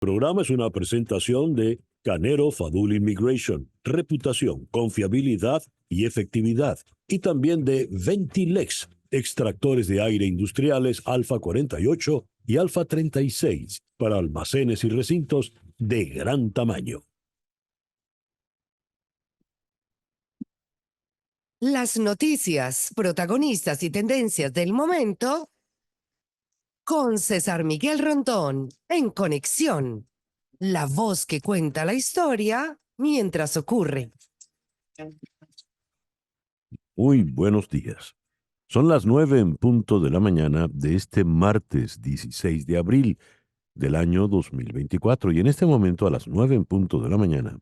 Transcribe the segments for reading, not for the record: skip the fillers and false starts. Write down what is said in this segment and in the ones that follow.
Programa es una presentación de Canero Fadul Immigration, reputación, confiabilidad y efectividad, y también de Ventilex, extractores de aire industriales Alfa 48 y Alfa 36 para almacenes y recintos de gran tamaño. Las noticias, protagonistas y tendencias del momento con César Miguel Rondón en Conexión. La voz que cuenta la historia mientras ocurre. Muy buenos días. Son las 9 en punto de la mañana de este martes 16 de abril del año 2024 y en este momento a las 9 en punto de la mañana.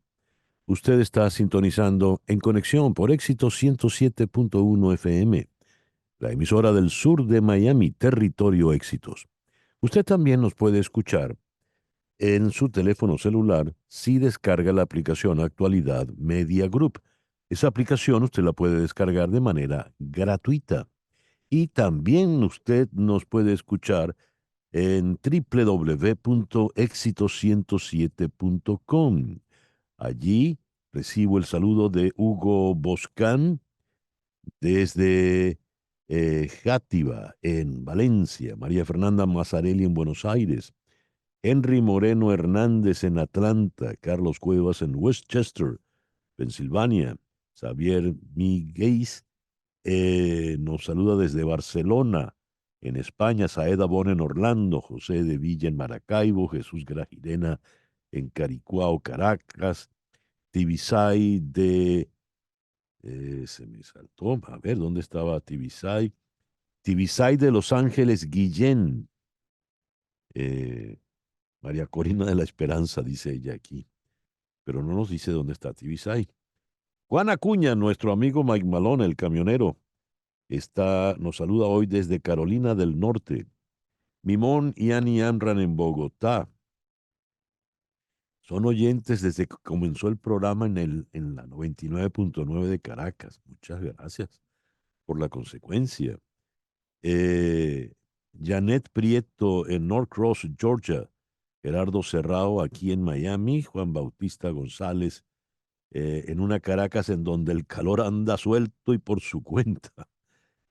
Usted está sintonizando en Conexión por Éxito 107.1 FM, la emisora del sur de Miami, territorio Éxitos. Usted también nos puede escuchar en su teléfono celular si descarga la aplicación Actualidad Media Group. Esa aplicación usted la puede descargar de manera gratuita. Y también usted nos puede escuchar en www.exito107.com. Allí recibo el saludo de Hugo Boscán desde Játiva, en Valencia, María Fernanda Mazzarelli en Buenos Aires, Henry Moreno Hernández en Atlanta, Carlos Cuevas en Westchester, Pensilvania, Xavier Miguel nos saluda desde Barcelona, en España, Saeda Bon en Orlando, José de Villa en Maracaibo, Jesús Grajirena en Caricuao, Caracas, Tibisay de... se me saltó, a ver, ¿dónde estaba Tibisay? Tibisay de Los Ángeles, Guillén. Eh, María Corina de la Esperanza, dice ella aquí, pero no nos dice dónde está Tibisay. Juan Acuña, nuestro amigo Mike Malone, el camionero, nos saluda hoy desde Carolina del Norte. Mimón y Ani Amran en Bogotá. Son oyentes desde que comenzó el programa en la 99.9 de Caracas. Muchas gracias por la consecuencia. Janet Prieto en Norcross, Georgia. Gerardo Serrao aquí en Miami. Juan Bautista González en una Caracas en donde el calor anda suelto y por su cuenta.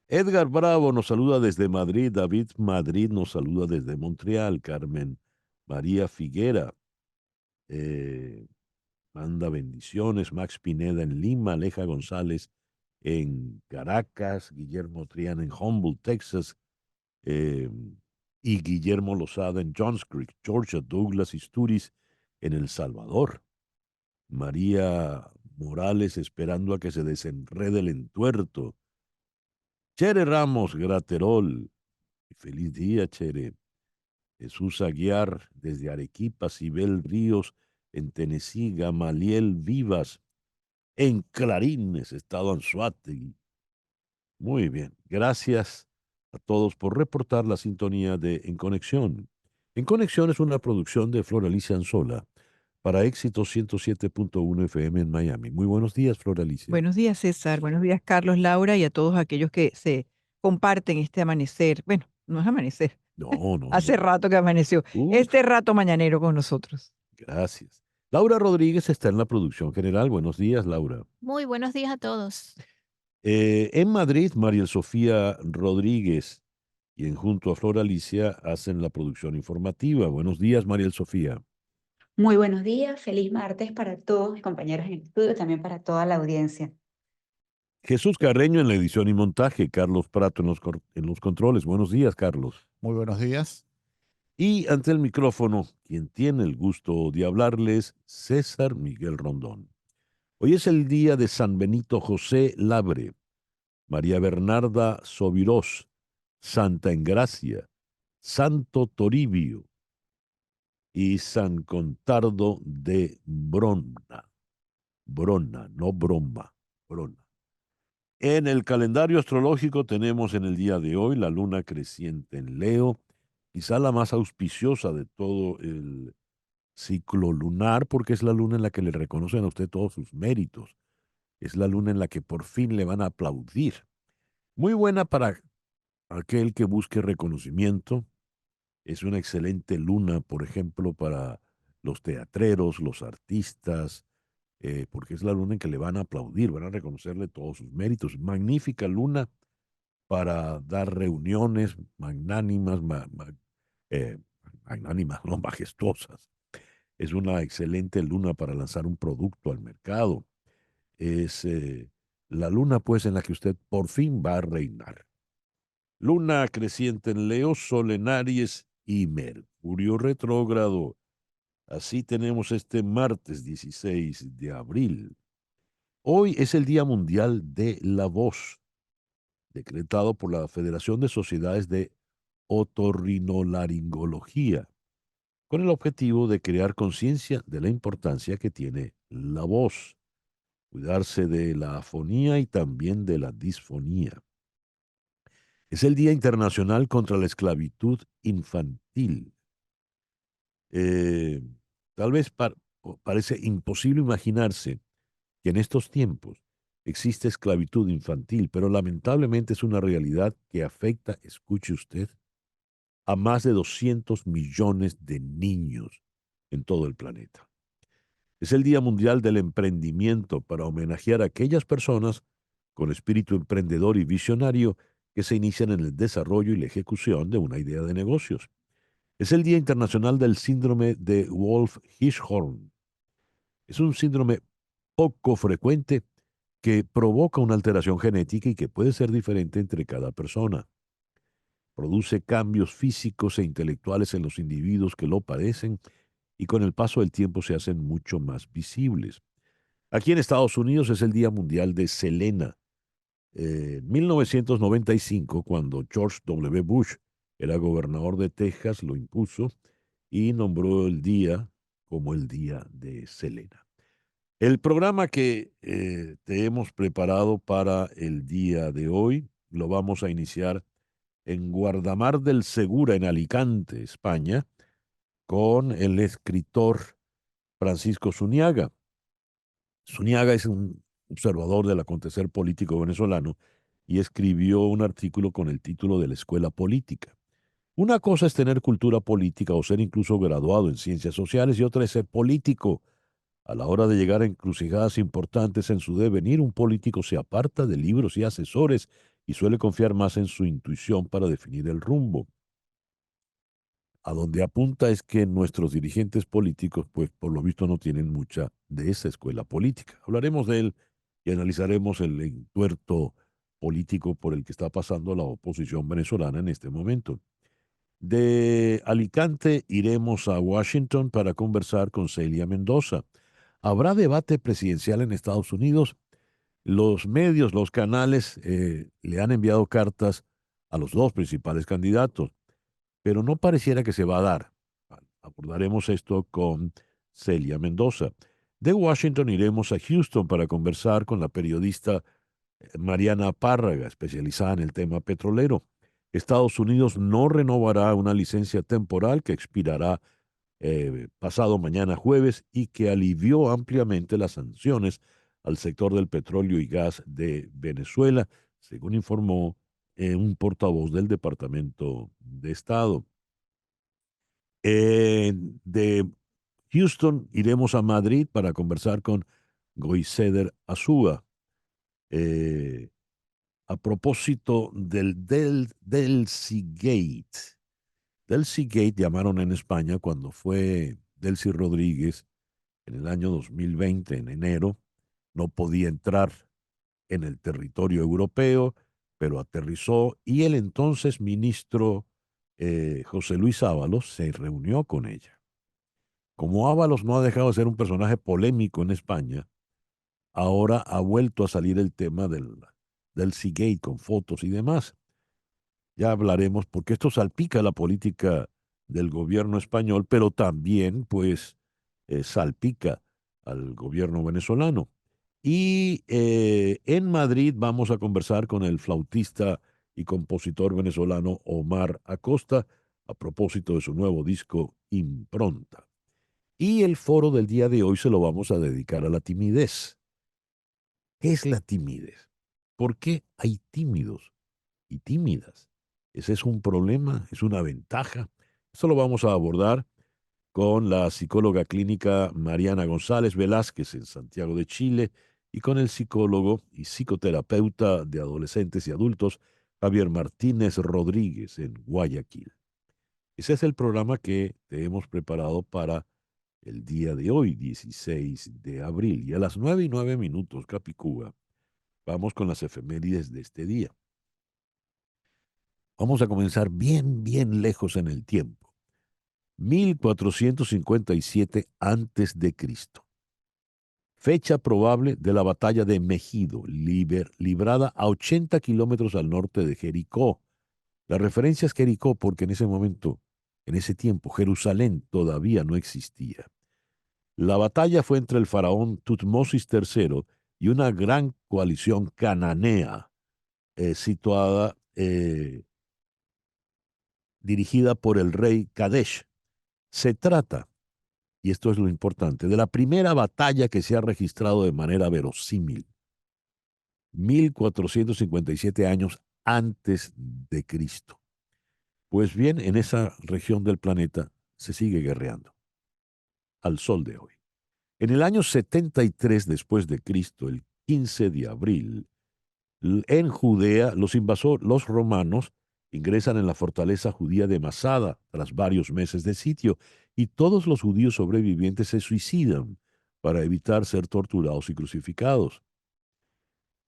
Edgar Bravo nos saluda desde Madrid, David Madrid nos saluda desde Montreal, Carmen María Figuera manda bendiciones, Max Pineda en Lima, Aleja González en Caracas, Guillermo Triana en Humboldt, Texas, eh, y Guillermo Lozada en Johns Creek, Georgia, Douglas Isturiz en El Salvador, María Morales esperando a que se desenrede el entuerto, Chere Ramos, Graterol. Feliz día, Chere. Jesús Aguiar, desde Arequipa, Sibel Ríos, en Tennessee, Gamaliel Vivas, en Clarines, Estado Anzoátegui. Muy bien. Gracias a todos por reportar la sintonía de En Conexión. En Conexión es una producción de Flor Alicia Anzola para Éxito 107.1 FM en Miami. Muy buenos días, Flor Alicia. Buenos días, César. Buenos días, Carlos, Laura y a todos aquellos que se comparten este amanecer. Bueno, no es amanecer. No, no, Hace no. rato que amaneció. Este rato mañanero con nosotros. Gracias. Laura Rodríguez está en la producción general. Buenos días, Laura. Muy buenos días a todos. En Madrid, María Sofía Rodríguez y en Junto a Flor Alicia hacen la producción informativa. Buenos días, María Sofía. Muy buenos días, feliz martes para todos mis compañeros en el estudio, también para toda la audiencia. Jesús Carreño en la edición y montaje, Carlos Prato en los controles. Buenos días, Carlos. Muy buenos días. Y ante el micrófono, quien tiene el gusto de hablarles, César Miguel Rondón. Hoy es el día de San Benito José Labre, María Bernarda Sobirós, Santa Engracia, Santo Toribio y San Contardo de Brona. Brona, no Broma, Brona. En el calendario astrológico tenemos en el día de hoy la luna creciente en Leo, quizá la más auspiciosa de todo el ciclo lunar, porque es la luna en la que le reconocen a usted todos sus méritos. Es la luna en la que por fin le van a aplaudir. Muy buena para aquel que busque reconocimiento. Es una excelente luna, por ejemplo, para los teatreros, los artistas, porque es la luna en que le van a aplaudir, van a reconocerle todos sus méritos. Magnífica luna para dar reuniones magnánimas, eh, magnánimas, no majestuosas. Es una excelente luna para lanzar un producto al mercado. Es la luna, pues, en la que usted por fin va a reinar. Luna creciente en Leo, Sol en Aries y Mercurio retrógrado. Así tenemos este martes 16 de abril. Hoy es el Día Mundial de la Voz, decretado por la Federación de Sociedades de Otorrinolaringología, con el objetivo de crear conciencia de la importancia que tiene la voz, cuidarse de la afonía y también de la disfonía. Es el Día Internacional contra la Esclavitud Infantil. Eh, Tal vez parece imposible imaginarse que en estos tiempos existe esclavitud infantil, pero lamentablemente es una realidad que afecta, escuche usted, a más de 200 millones de niños en todo el planeta. Es el Día Mundial del Emprendimiento para homenajear a aquellas personas con espíritu emprendedor y visionario que se inician en el desarrollo y la ejecución de una idea de negocios. Es el Día Internacional del Síndrome de Wolf-Hirschhorn. Es un síndrome poco frecuente que provoca una alteración genética y que puede ser diferente entre cada persona. Produce cambios físicos e intelectuales en los individuos que lo padecen y con el paso del tiempo se hacen mucho más visibles. Aquí en Estados Unidos es el Día Mundial de Selena. En 1995, cuando George W. Bush era gobernador de Texas, lo impuso y nombró el día como el Día de Selena. El programa que te hemos preparado para el día de hoy lo vamos a iniciar en Guardamar del Segura, en Alicante, España, con el escritor Francisco Zuniaga. Zuniaga es un observador del acontecer político venezolano y escribió un artículo con el título de La Escuela Política. Una cosa es tener cultura política o ser incluso graduado en ciencias sociales y otra es ser político. A la hora de llegar a encrucijadas importantes en su devenir, un político se aparta de libros y asesores y suele confiar más en su intuición para definir el rumbo. A donde apunta es que nuestros dirigentes políticos, pues por lo visto no tienen mucha de esa escuela política. Hablaremos de él y analizaremos el entuerto político por el que está pasando la oposición venezolana en este momento. De Alicante iremos a Washington para conversar con Celia Mendoza. ¿Habrá debate presidencial en Estados Unidos? Los medios, los canales le han enviado cartas a los dos principales candidatos, pero no pareciera que se va a dar. Abordaremos esto con Celia Mendoza. De Washington iremos a Houston para conversar con la periodista Mariana Párraga, especializada en el tema petrolero. Estados Unidos no renovará una licencia temporal que expirará pasado mañana jueves y que alivió ampliamente las sanciones al sector del petróleo y gas de Venezuela, según informó un portavoz del Departamento de Estado. De Houston iremos a Madrid para conversar con Goiseder Azúa. Eh, a propósito del Seagate. Del Seagate llamaron en España cuando fue Delcy Rodríguez en el año 2020, en enero, no podía entrar en el territorio europeo, pero aterrizó y el entonces ministro José Luis Ábalos se reunió con ella. Como Ábalos no ha dejado de ser un personaje polémico en España, ahora ha vuelto a salir el tema del Seagate con fotos y demás. Ya hablaremos porque esto salpica la política del gobierno español, pero también pues salpica al gobierno venezolano. Y en Madrid vamos a conversar con el flautista y compositor venezolano Omar Acosta a propósito de su nuevo disco Impronta. Y el foro del día de hoy se lo vamos a dedicar a la timidez. ¿Qué es la timidez? ¿Por qué hay tímidos y tímidas? ¿Ese es un problema? ¿Es una ventaja? Eso lo vamos a abordar con la psicóloga clínica Mariana González Velázquez en Santiago de Chile y con el psicólogo y psicoterapeuta de adolescentes y adultos Javier Martínez Rodríguez en Guayaquil. Ese es el programa que te hemos preparado para el día de hoy, 16 de abril. Y a las 9:09, Capicúa, vamos con las efemérides de este día. Vamos a comenzar bien, bien lejos en el tiempo. 1457 antes de Cristo. Fecha probable de la batalla de Megido, librada a 80 kilómetros al norte de Jericó. La referencia es Jericó porque en ese momento, en ese tiempo, Jerusalén todavía no existía. La batalla fue entre el faraón Tutmosis III y una gran coalición cananea situada, dirigida por el rey Kadesh. Se trata, y esto es lo importante, de la primera batalla que se ha registrado de manera verosímil. 1457 años antes de Cristo. Pues bien, en esa región del planeta se sigue guerreando, al sol de hoy. En el año 73 después de Cristo, el 15 de abril, en Judea, los romanos ingresan en la fortaleza judía de Masada tras varios meses de sitio y todos los judíos sobrevivientes se suicidan para evitar ser torturados y crucificados.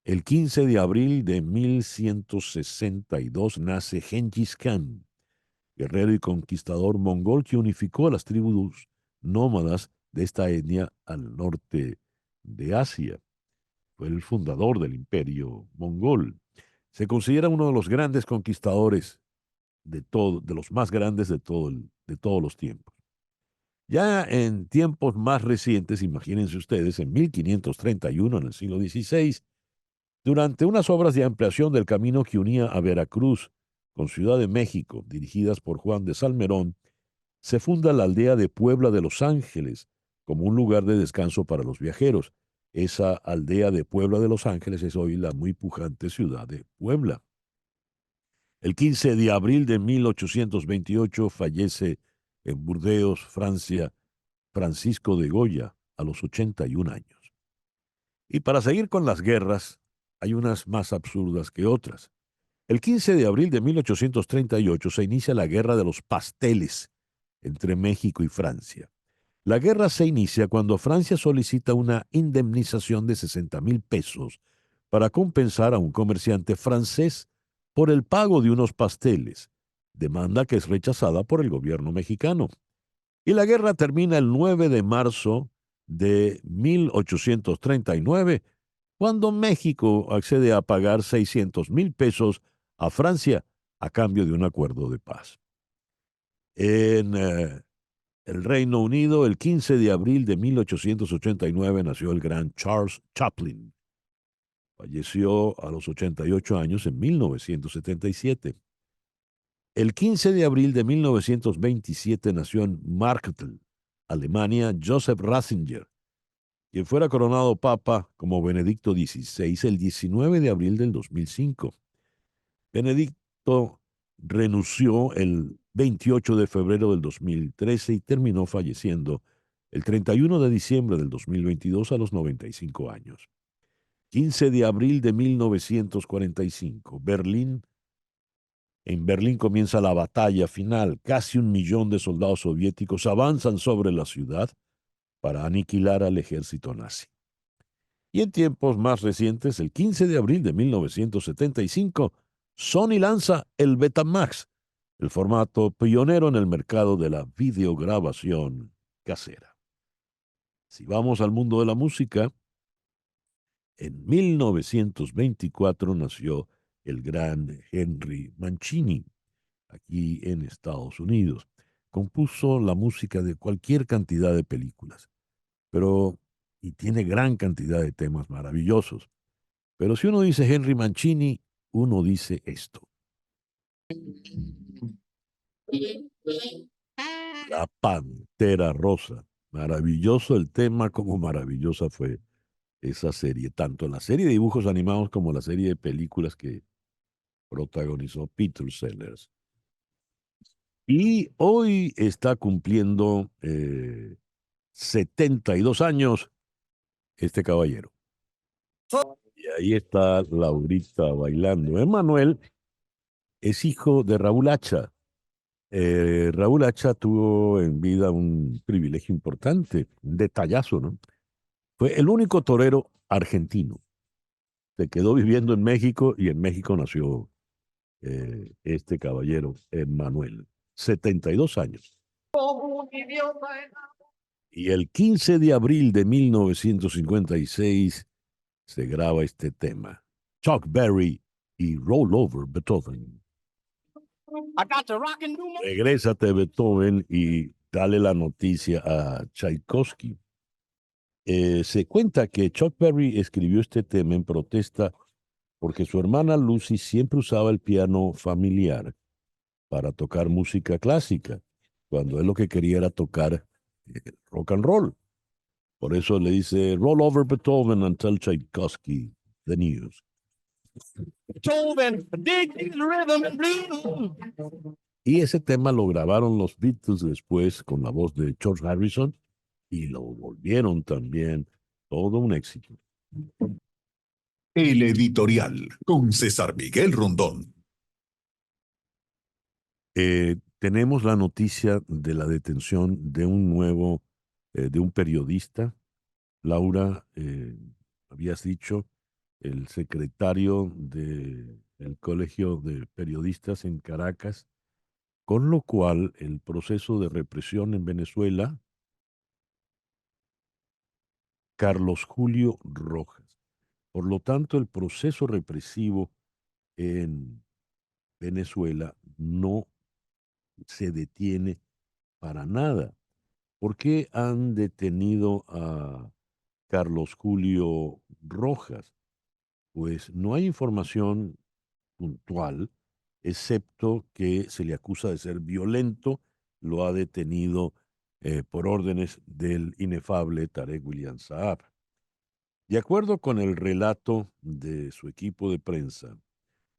El 15 de abril de 1162 nace Gengis Khan, guerrero y conquistador mongol que unificó a las tribus nómadas de esta etnia al norte de Asia. Fue el fundador del imperio mongol. Se considera uno de los grandes conquistadores de los más grandes de todos los tiempos. Ya en tiempos más recientes, imagínense ustedes, en 1531, en el siglo XVI, durante unas obras de ampliación del camino que unía a Veracruz con Ciudad de México, dirigidas por Juan de Salmerón, se funda la aldea de Puebla de Los Ángeles como un lugar de descanso para los viajeros. Esa aldea de Puebla de Los Ángeles es hoy la muy pujante ciudad de Puebla. El 15 de abril de 1828 fallece en Burdeos, Francia, Francisco de Goya, a los 81 años. Y para seguir con las guerras, hay unas más absurdas que otras. El 15 de abril de 1838 se inicia la Guerra de los Pasteles entre México y Francia. La guerra se inicia cuando Francia solicita una indemnización de 60,000 pesos para compensar a un comerciante francés por el pago de unos pasteles, demanda que es rechazada por el gobierno mexicano. Y la guerra termina el 9 de marzo de 1839, cuando México accede a pagar 600,000 pesos a Francia a cambio de un acuerdo de paz. En el Reino Unido, el 15 de abril de 1889 nació el gran Charles Chaplin. Falleció a los 88 años en 1977. El 15 de abril de 1927 nació en Marktl, Alemania, Joseph Ratzinger, quien fuera coronado papa como Benedicto XVI el 19 de abril del 2005. Benedicto renunció el 28 de febrero del 2013 y terminó falleciendo el 31 de diciembre del 2022 a los 95 años. 15 de abril de 1945, En Berlín comienza la batalla final. Casi 1 millón de soldados soviéticos avanzan sobre la ciudad para aniquilar al ejército nazi. Y en tiempos más recientes, el 15 de abril de 1975, Sony lanza el Betamax, el formato pionero en el mercado de la videograbación casera. Si vamos al mundo de la música, en 1924 nació el gran Henry Mancini, aquí en Estados Unidos. Compuso la música de cualquier cantidad de películas, y tiene gran cantidad de temas maravillosos. Pero si uno dice Henry Mancini, uno dice esto. La Pantera Rosa. Maravilloso el tema, como maravillosa fue esa serie, tanto la serie de dibujos animados como la serie de películas que protagonizó Peter Sellers. Y hoy está cumpliendo 72 años este caballero. Y ahí está Laurita bailando. Emanuel es hijo de Raúl Hacha. Raúl Hacha tuvo en vida un privilegio importante, un detallazo, ¿no? Fue el único torero argentino. Se quedó viviendo en México y en México nació este caballero, Emanuel. 72 años. Y el 15 de abril de 1956 se graba este tema. Chuck Berry y Roll Over Beethoven. Regrésate, Beethoven, y dale la noticia a Tchaikovsky. Se cuenta que Chuck Berry escribió este tema en protesta porque su hermana Lucy siempre usaba el piano familiar para tocar música clásica, cuando él lo que quería era tocar rock and roll. Por eso le dice, roll over Beethoven and tell Tchaikovsky the news. Beethoven, dig the rhythm and blues. Y ese tema lo grabaron los Beatles después con la voz de George Harrison y lo volvieron también todo un éxito. El editorial con César Miguel Rondón. Tenemos la noticia de la detención de de un periodista. Laura, habías dicho, el secretario del Colegio de Periodistas en Caracas, con lo cual el proceso de represión en Venezuela, Carlos Julio Rojas. Por lo tanto, el proceso represivo en Venezuela no se detiene para nada. ¿Por qué han detenido a Carlos Julio Rojas? Pues no hay información puntual, excepto que se le acusa de ser violento, lo ha detenido por órdenes del inefable Tarek William Saab. De acuerdo con el relato de su equipo de prensa,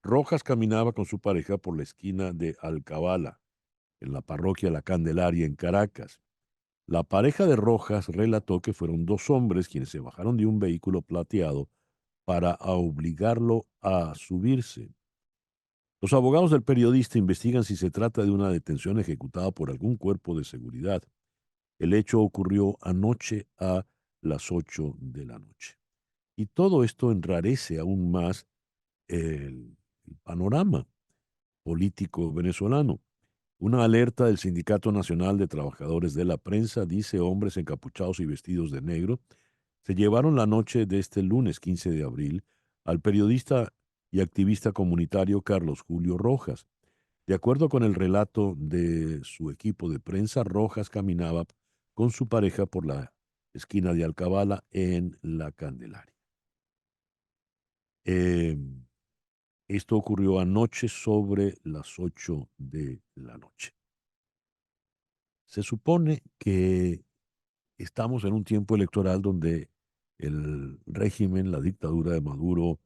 Rojas caminaba con su pareja por la esquina de Alcabala, en la parroquia La Candelaria, en Caracas. La pareja de Rojas relató que fueron dos hombres quienes se bajaron de un vehículo plateado para obligarlo a subirse. Los abogados del periodista investigan si se trata de una detención ejecutada por algún cuerpo de seguridad. El hecho ocurrió anoche a las 8 de la noche. Y todo esto enrarece aún más el panorama político venezolano. Una alerta del Sindicato Nacional de Trabajadores de la Prensa dice hombres encapuchados y vestidos de negro se llevaron la noche de este lunes 15 de abril al periodista y activista comunitario Carlos Julio Rojas. De acuerdo con el relato de su equipo de prensa, Rojas caminaba con su pareja por la esquina de Alcabala en La Candelaria. Eh, Esto ocurrió anoche sobre las 8 de la noche. Se supone que estamos en un tiempo electoral donde el régimen, la dictadura de Maduro,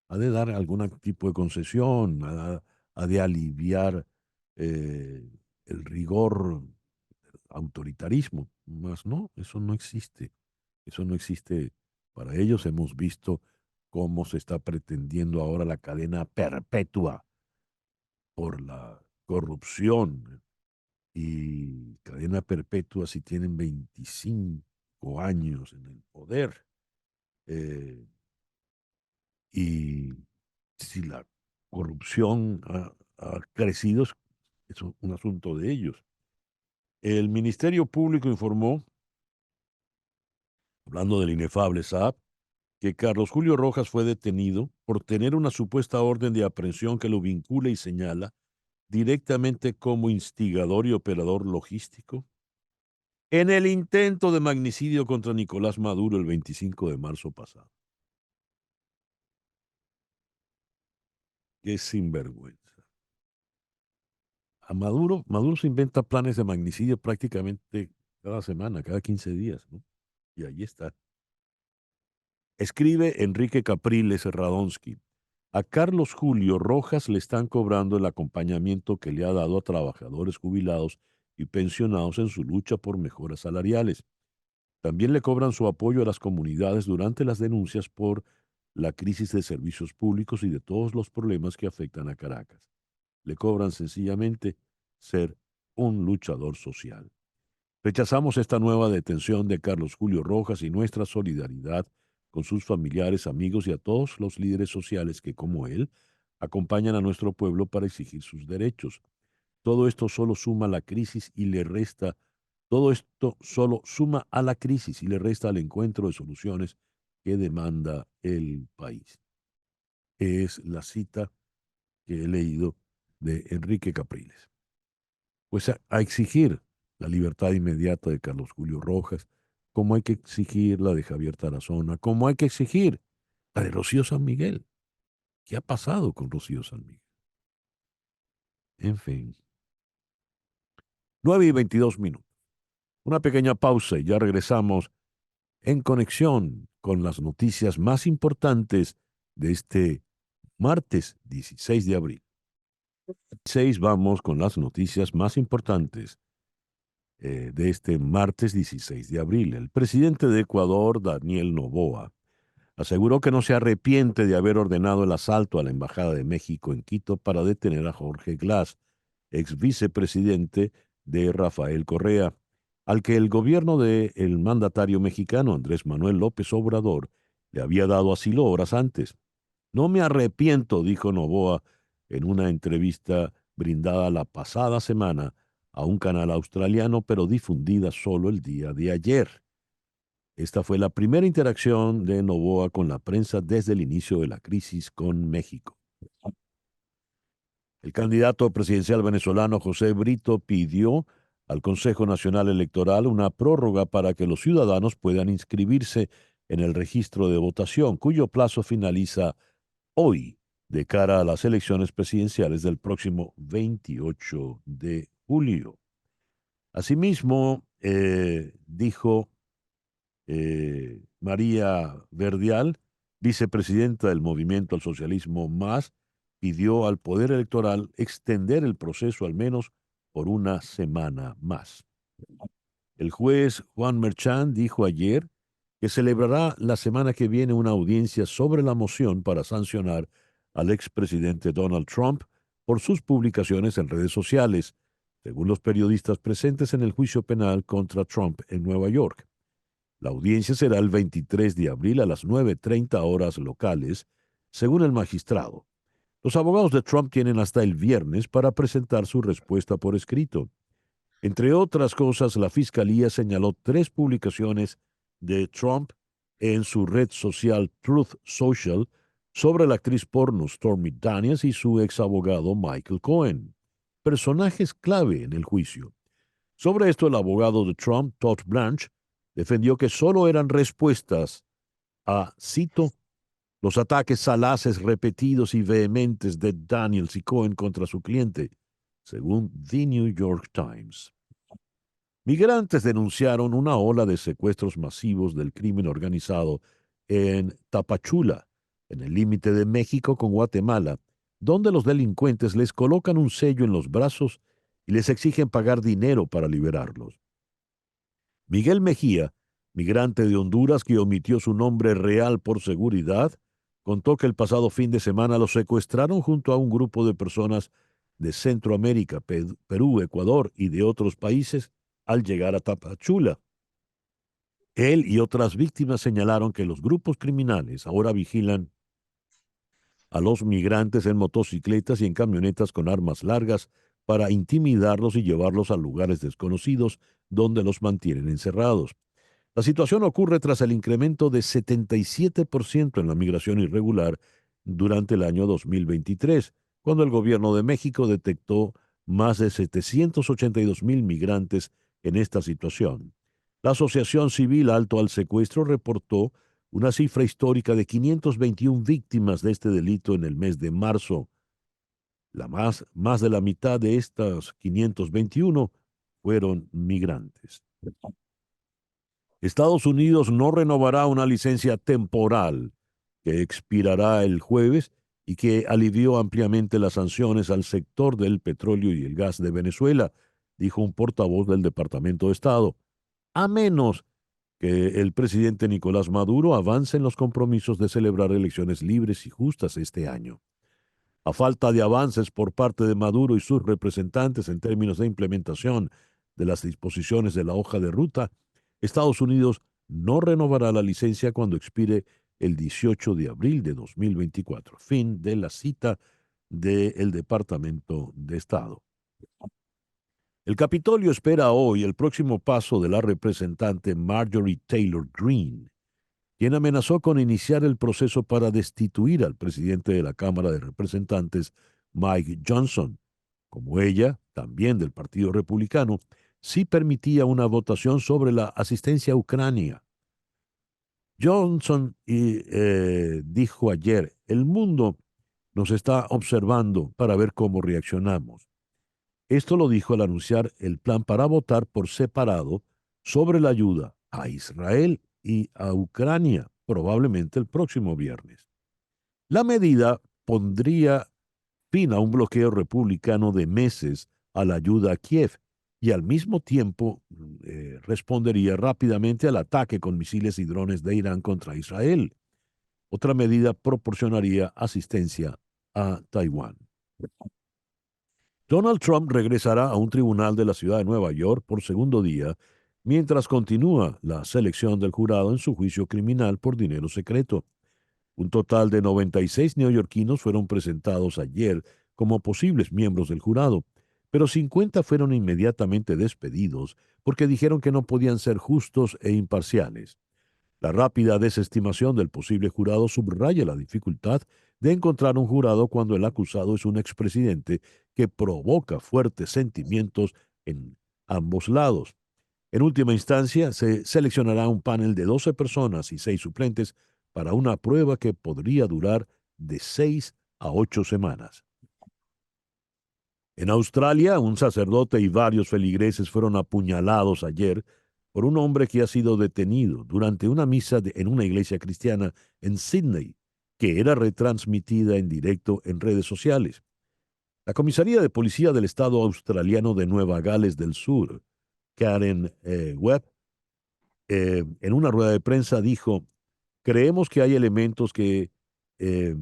ha de dar algún tipo de concesión, ha de aliviar eh, el rigor, autoritarismo. Más no, eso no existe. Eso no existe para ellos. Hemos visto cómo se está pretendiendo ahora la cadena perpetua por la corrupción y cadena perpetua si tienen 25 años en el poder. eh, y si la corrupción ha crecido, es un asunto de ellos. El Ministerio Público informó, hablando del inefable Saab, que Carlos Julio Rojas fue detenido por tener una supuesta orden de aprehensión que lo vincula y señala directamente como instigador y operador logístico en el intento de magnicidio contra Nicolás Maduro el 25 de marzo pasado. Qué sinvergüenza. A Maduro se inventa planes de magnicidio prácticamente cada semana, cada 15 días, ¿no? Y ahí está. Escribe Enrique Capriles Radonsky. A Carlos Julio Rojas le están cobrando el acompañamiento que le ha dado a trabajadores jubilados y pensionados en su lucha por mejoras salariales. También le cobran su apoyo a las comunidades durante las denuncias por la crisis de servicios públicos y de todos los problemas que afectan a Caracas. Le cobran sencillamente ser un luchador social. Rechazamos esta nueva detención de Carlos Julio Rojas y nuestra solidaridad con sus familiares, amigos y a todos los líderes sociales que, como él, acompañan a nuestro pueblo para exigir sus derechos. Todo esto solo suma a la crisis y le resta, todo esto solo suma a la crisis y le resta al encuentro de soluciones que demanda el país. Es la cita que he leído de Enrique Capriles. Pues a exigir la libertad inmediata de Carlos Julio Rojas, como hay que exigir la de Javier Tarazona, como hay que exigir la de Rocío San Miguel. ¿Qué ha pasado con Rocío San Miguel? En fin. 9:22. Una pequeña pausa y ya regresamos en conexión con las noticias más importantes de este martes 16 de abril. Vamos con las noticias más importantes de este martes 16 de abril. El presidente de Ecuador, Daniel Noboa, aseguró que no se arrepiente de haber ordenado el asalto a la Embajada de México en Quito para detener a Jorge Glass, ex vicepresidente de Rafael Correa, al que el gobierno del mandatario mexicano Andrés Manuel López Obrador le había dado asilo horas antes. No me arrepiento, dijo Noboa en una entrevista brindada la pasada semana a un canal australiano, pero difundida solo el día de ayer. Esta fue la primera interacción de Noboa con la prensa desde el inicio de la crisis con México. El candidato presidencial venezolano José Brito pidió al Consejo Nacional Electoral una prórroga para que los ciudadanos puedan inscribirse en el registro de votación, cuyo plazo finaliza hoy, de cara a las elecciones presidenciales del próximo 28 de julio. Asimismo, dijo María Verdial, vicepresidenta del Movimiento al Socialismo Más, pidió al Poder Electoral extender el proceso al menos por una semana más. El juez Juan Merchan dijo ayer que celebrará la semana que viene una audiencia sobre la moción para sancionar al expresidente Donald Trump por sus publicaciones en redes sociales, según los periodistas presentes en el juicio penal contra Trump en Nueva York. La audiencia será el 23 de abril a las 9:30 horas locales, según el magistrado. Los abogados de Trump tienen hasta el viernes para presentar su respuesta por escrito. Entre otras cosas, la Fiscalía señaló 3 publicaciones de Trump en su red social Truth Social sobre la actriz porno Stormy Daniels y su exabogado Michael Cohen, personajes clave en el juicio. Sobre esto, el abogado de Trump, Todd Blanche, defendió que solo eran respuestas a, cito, los ataques salaces repetidos y vehementes de Daniels y Cohen contra su cliente, según The New York Times. Migrantes denunciaron una ola de secuestros masivos del crimen organizado en Tapachula, en el límite de México con Guatemala, donde los delincuentes les colocan un sello en los brazos y les exigen pagar dinero para liberarlos. Miguel Mejía, migrante de Honduras que omitió su nombre real por seguridad, contó que el pasado fin de semana lo secuestraron junto a un grupo de personas de Centroamérica, Perú, Ecuador y de otros países al llegar a Tapachula. Él y otras víctimas señalaron que los grupos criminales ahora vigilan a los migrantes en motocicletas y en camionetas con armas largas para intimidarlos y llevarlos a lugares desconocidos donde los mantienen encerrados. La situación ocurre tras el incremento de 77% en la migración irregular durante el año 2023, cuando el gobierno de México detectó más de 782,000 migrantes en esta situación. La Asociación Civil Alto al Secuestro reportó una cifra histórica de 521 víctimas de este delito en el mes de marzo. Más de la mitad de estas 521 fueron migrantes. Estados Unidos no renovará una licencia temporal que expirará el jueves y que alivió ampliamente las sanciones al sector del petróleo y el gas de Venezuela, dijo un portavoz del Departamento de Estado, a menos que el presidente Nicolás Maduro avance en los compromisos de celebrar elecciones libres y justas este año. A falta de avances por parte de Maduro y sus representantes en términos de implementación de las disposiciones de la hoja de ruta, Estados Unidos no renovará la licencia cuando expire el 18 de abril de 2024. Fin de la cita del Departamento de Estado. El Capitolio espera hoy el próximo paso de la representante Marjorie Taylor Greene, quien amenazó con iniciar el proceso para destituir al presidente de la Cámara de Representantes, Mike Johnson, como ella, también del Partido Republicano, si permitía una votación sobre la asistencia a Ucrania. Johnson dijo ayer, el mundo nos está observando para ver cómo reaccionamos. Esto lo dijo al anunciar el plan para votar por separado sobre la ayuda a Israel y a Ucrania, probablemente el próximo viernes. La medida pondría fin a un bloqueo republicano de meses a la ayuda a Kiev y al mismo tiempo respondería rápidamente al ataque con misiles y drones de Irán contra Israel. Otra medida proporcionaría asistencia a Taiwán. Donald Trump regresará a un tribunal de la ciudad de Nueva York por segundo día mientras continúa la selección del jurado en su juicio criminal por dinero secreto. Un total de 96 neoyorquinos fueron presentados ayer como posibles miembros del jurado, pero 50 fueron inmediatamente despedidos porque dijeron que no podían ser justos e imparciales. La rápida desestimación del posible jurado subraya la dificultad de encontrar un jurado cuando el acusado es un expresidente que provoca fuertes sentimientos en ambos lados. En última instancia, se seleccionará un panel de 12 personas y 6 suplentes para una prueba que podría durar de 6 a 8 semanas. En Australia, un sacerdote y varios feligreses fueron apuñalados ayer por un hombre que ha sido detenido durante una misa en una iglesia cristiana en Sydney, que era retransmitida en directo en redes sociales. La comisaría de policía del estado australiano de Nueva Gales del Sur, Karen Webb, en una rueda de prensa dijo, creemos que hay eh,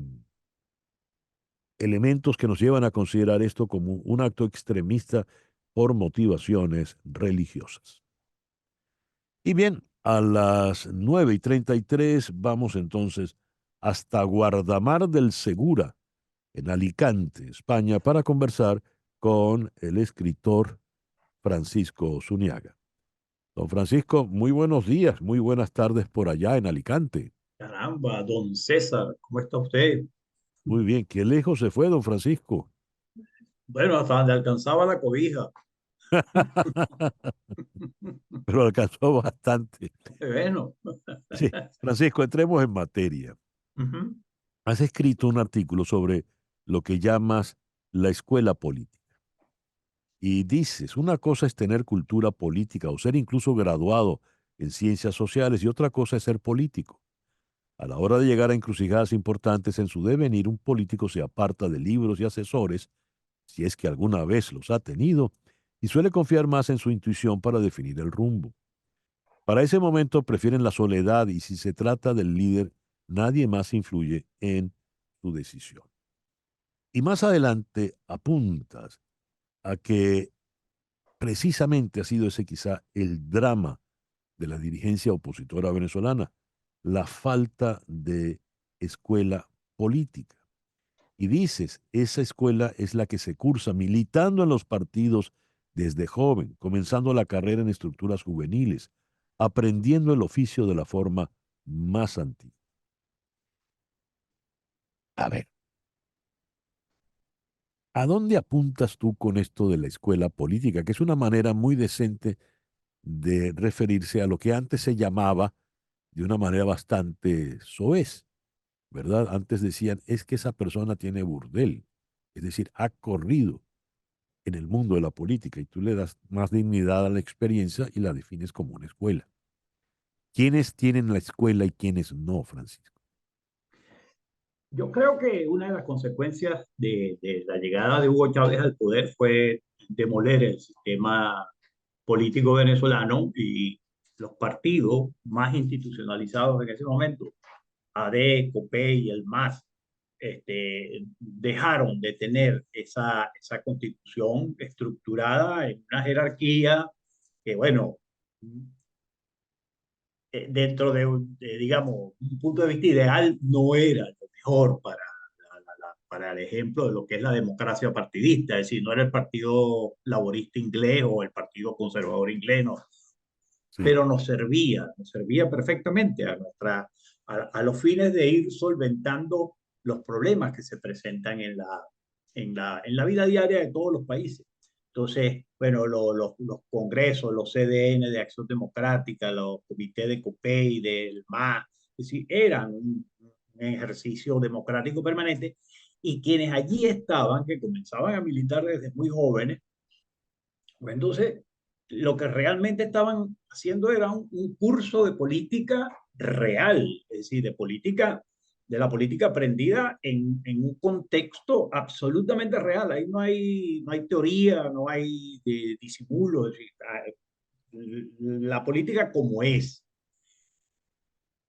elementos que nos llevan a considerar esto como un acto extremista por motivaciones religiosas. Y bien, a las 9:33 vamos entonces hasta Guardamar del Segura, en Alicante, España, para conversar con el escritor Francisco Zuniaga. Don Francisco, muy buenos días, muy buenas tardes por allá en Alicante. Caramba, don César, ¿cómo está usted? Muy bien, qué lejos se fue, don Francisco. Bueno, hasta donde alcanzaba la cobija. Pero alcanzó bastante. Bueno. Sí, Francisco, entremos en materia. Ujú. Has escrito un artículo sobre lo que llamas la escuela política. Y dices, una cosa es tener cultura política o ser incluso graduado en ciencias sociales y otra cosa es ser político. A la hora de llegar a encrucijadas importantes en su devenir, un político se aparta de libros y asesores, si es que alguna vez los ha tenido, y suele confiar más en su intuición para definir el rumbo. Para ese momento prefieren la soledad y si se trata del líder, nadie más influye en su decisión. Y más adelante apuntas a que precisamente ha sido ese quizá el drama de la dirigencia opositora venezolana, la falta de escuela política. Y dices, esa escuela es la que se cursa militando en los partidos desde joven, comenzando la carrera en estructuras juveniles, aprendiendo el oficio de la forma más antigua. A ver, ¿a dónde apuntas tú con esto de la escuela política? Que es una manera muy decente de referirse a lo que antes se llamaba de una manera bastante soez, ¿verdad? Antes decían, es que esa persona tiene burdel, es decir, ha corrido en el mundo de la política y tú le das más dignidad a la experiencia y la defines como una escuela. ¿Quiénes tienen la escuela y quiénes no, Francisco? Yo creo que una de las consecuencias de la llegada de Hugo Chávez al poder fue demoler el sistema político venezolano y los partidos más institucionalizados en ese momento, AD, COPEI y el MAS, dejaron de tener esa constitución estructurada en una jerarquía que, bueno, dentro digamos, un punto de vista ideal, no era lo mejor para el ejemplo de lo que es la democracia partidista, es decir, no era el Partido Laborista inglés o el Partido Conservador inglés, no, Sí. pero nos servía perfectamente a los fines de ir solventando los problemas que se presentan en la vida diaria de todos los países. Entonces, bueno, los congresos, los CDN de Acción Democrática, los comités de COPEI, del MAS, es decir, eran un ejercicio democrático permanente y quienes allí estaban, que comenzaban a militar desde muy jóvenes, pues entonces lo que realmente estaban haciendo era un curso de política real, es decir, de la política aprendida en un contexto absolutamente real. Ahí no hay teoría, no hay disimulo, es decir, la política como es.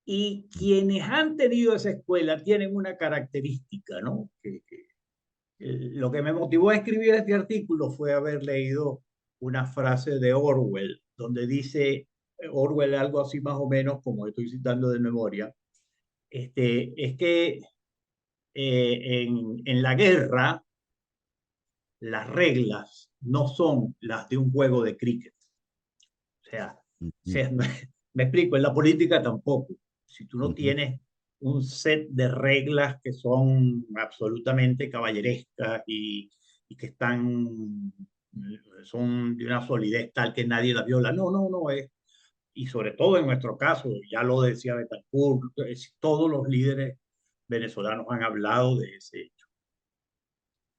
Y quienes han tenido esa escuela tienen una característica, ¿no? Lo que me motivó a escribir este artículo fue haber leído una frase de Orwell, donde dice Orwell algo así más o menos, como estoy citando de memoria, es que en la guerra las reglas no son las de un juego de cricket. O sea, Ujú. me explico, en la política tampoco. Si tú no Ujú. tienes un set de reglas que son absolutamente caballerescas y que son de una solidez tal que nadie las viola. No, no, no es. Y sobre todo en nuestro caso, ya lo decía Betancourt, todos los líderes venezolanos han hablado de ese hecho.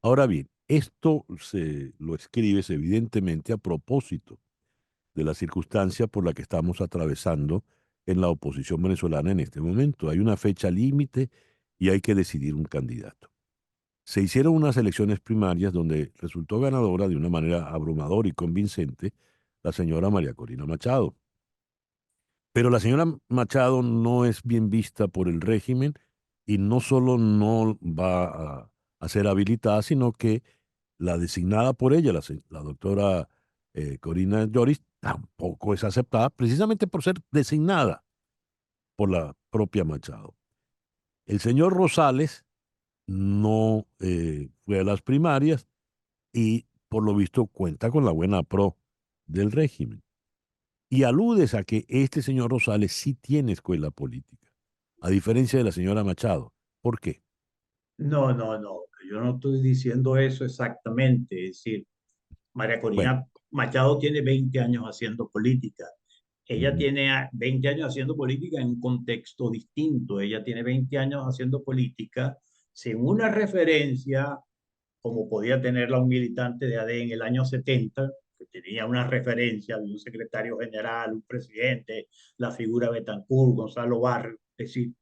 Ahora bien, esto se lo escribes evidentemente a propósito de la circunstancia por la que estamos atravesando en la oposición venezolana en este momento. Hay una fecha límite y hay que decidir un candidato. Se hicieron unas elecciones primarias donde resultó ganadora de una manera abrumadora y convincente la señora María Corina Machado. Pero la señora Machado no es bien vista por el régimen y no solo no va a ser habilitada, sino que la designada por ella, la doctora Corina Lloris, tampoco es aceptada precisamente por ser designada por la propia Machado. El señor Rosales no fue a las primarias y por lo visto cuenta con la buena pro del régimen. Y aludes a que este señor Rosales sí tiene escuela política, a diferencia de la señora Machado. ¿Por qué? No, no, no, yo no estoy diciendo eso exactamente. Es decir, María Bueno, Corina Machado tiene 20 años haciendo política. Ella ujú, tiene 20 años haciendo política en un contexto distinto. Ella tiene 20 años haciendo política sin una referencia como podía tenerla un militante de AD en el año 70, que tenía una referencia de un secretario general, un presidente, la figura Betancourt, Gonzalo Barrio. Es decir,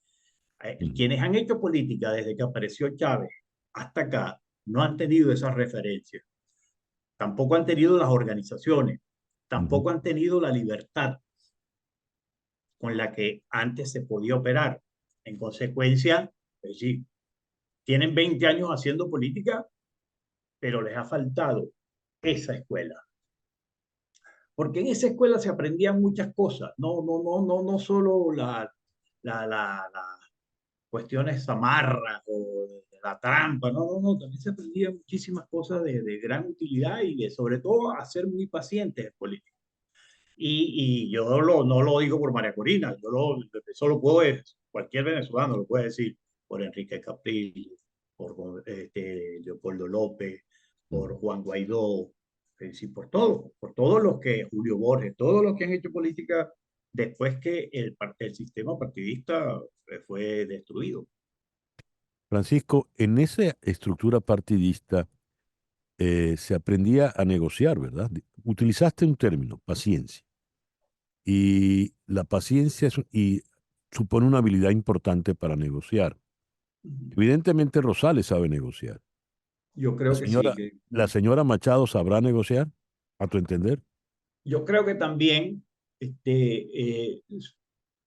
ujú, quienes han hecho política desde que apareció Chávez hasta acá no han tenido esa referencia. Tampoco han tenido las organizaciones, ujú. tampoco han tenido la libertad con la que antes se podía operar. En consecuencia, pues sí, tienen 20 años haciendo política, pero les ha faltado esa escuela. Porque en esa escuela se aprendían muchas cosas, no, no, no, no, no solo las cuestiones zamarras o de la trampa, no, no, no, también se aprendían muchísimas cosas de gran utilidad y sobre todo a ser muy pacientes en política. Y yo no lo digo por María Corina, eso lo puedo decir, cualquier venezolano lo puede decir, por Enrique Capriles, por Leopoldo López, por Ujú. Juan Guaidó, es decir, por todos los que, Julio Borges, todos los que han hecho política después que el sistema partidista fue destruido. Francisco, en esa estructura partidista se aprendía a negociar, ¿verdad? Utilizaste un término, paciencia. Y la paciencia y supone una habilidad importante para negociar. Evidentemente Rosales sabe negociar. Yo La creo que sí, señora, la señora Machado sabrá negociar, a tu entender. yo creo que también,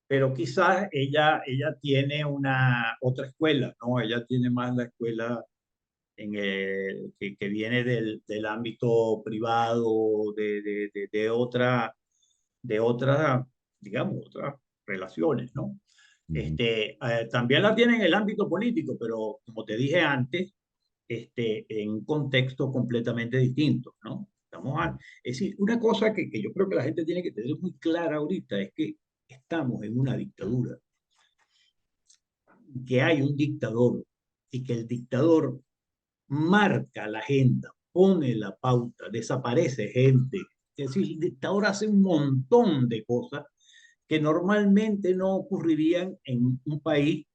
pero quizás ella tiene una otra escuela, ¿no? Ella tiene más la escuela que viene del ámbito privado, de otra, digamos, otras relaciones, ¿no? Ujú. También la tiene en el ámbito político, pero como te dije antes, en un contexto completamente distinto, ¿no? Es decir, una cosa que yo creo que la gente tiene que tener muy clara ahorita es que estamos en una dictadura, que hay un dictador y que el dictador marca la agenda, pone la pauta, desaparece gente. Es decir, el dictador hace un montón de cosas que normalmente no ocurrirían en un país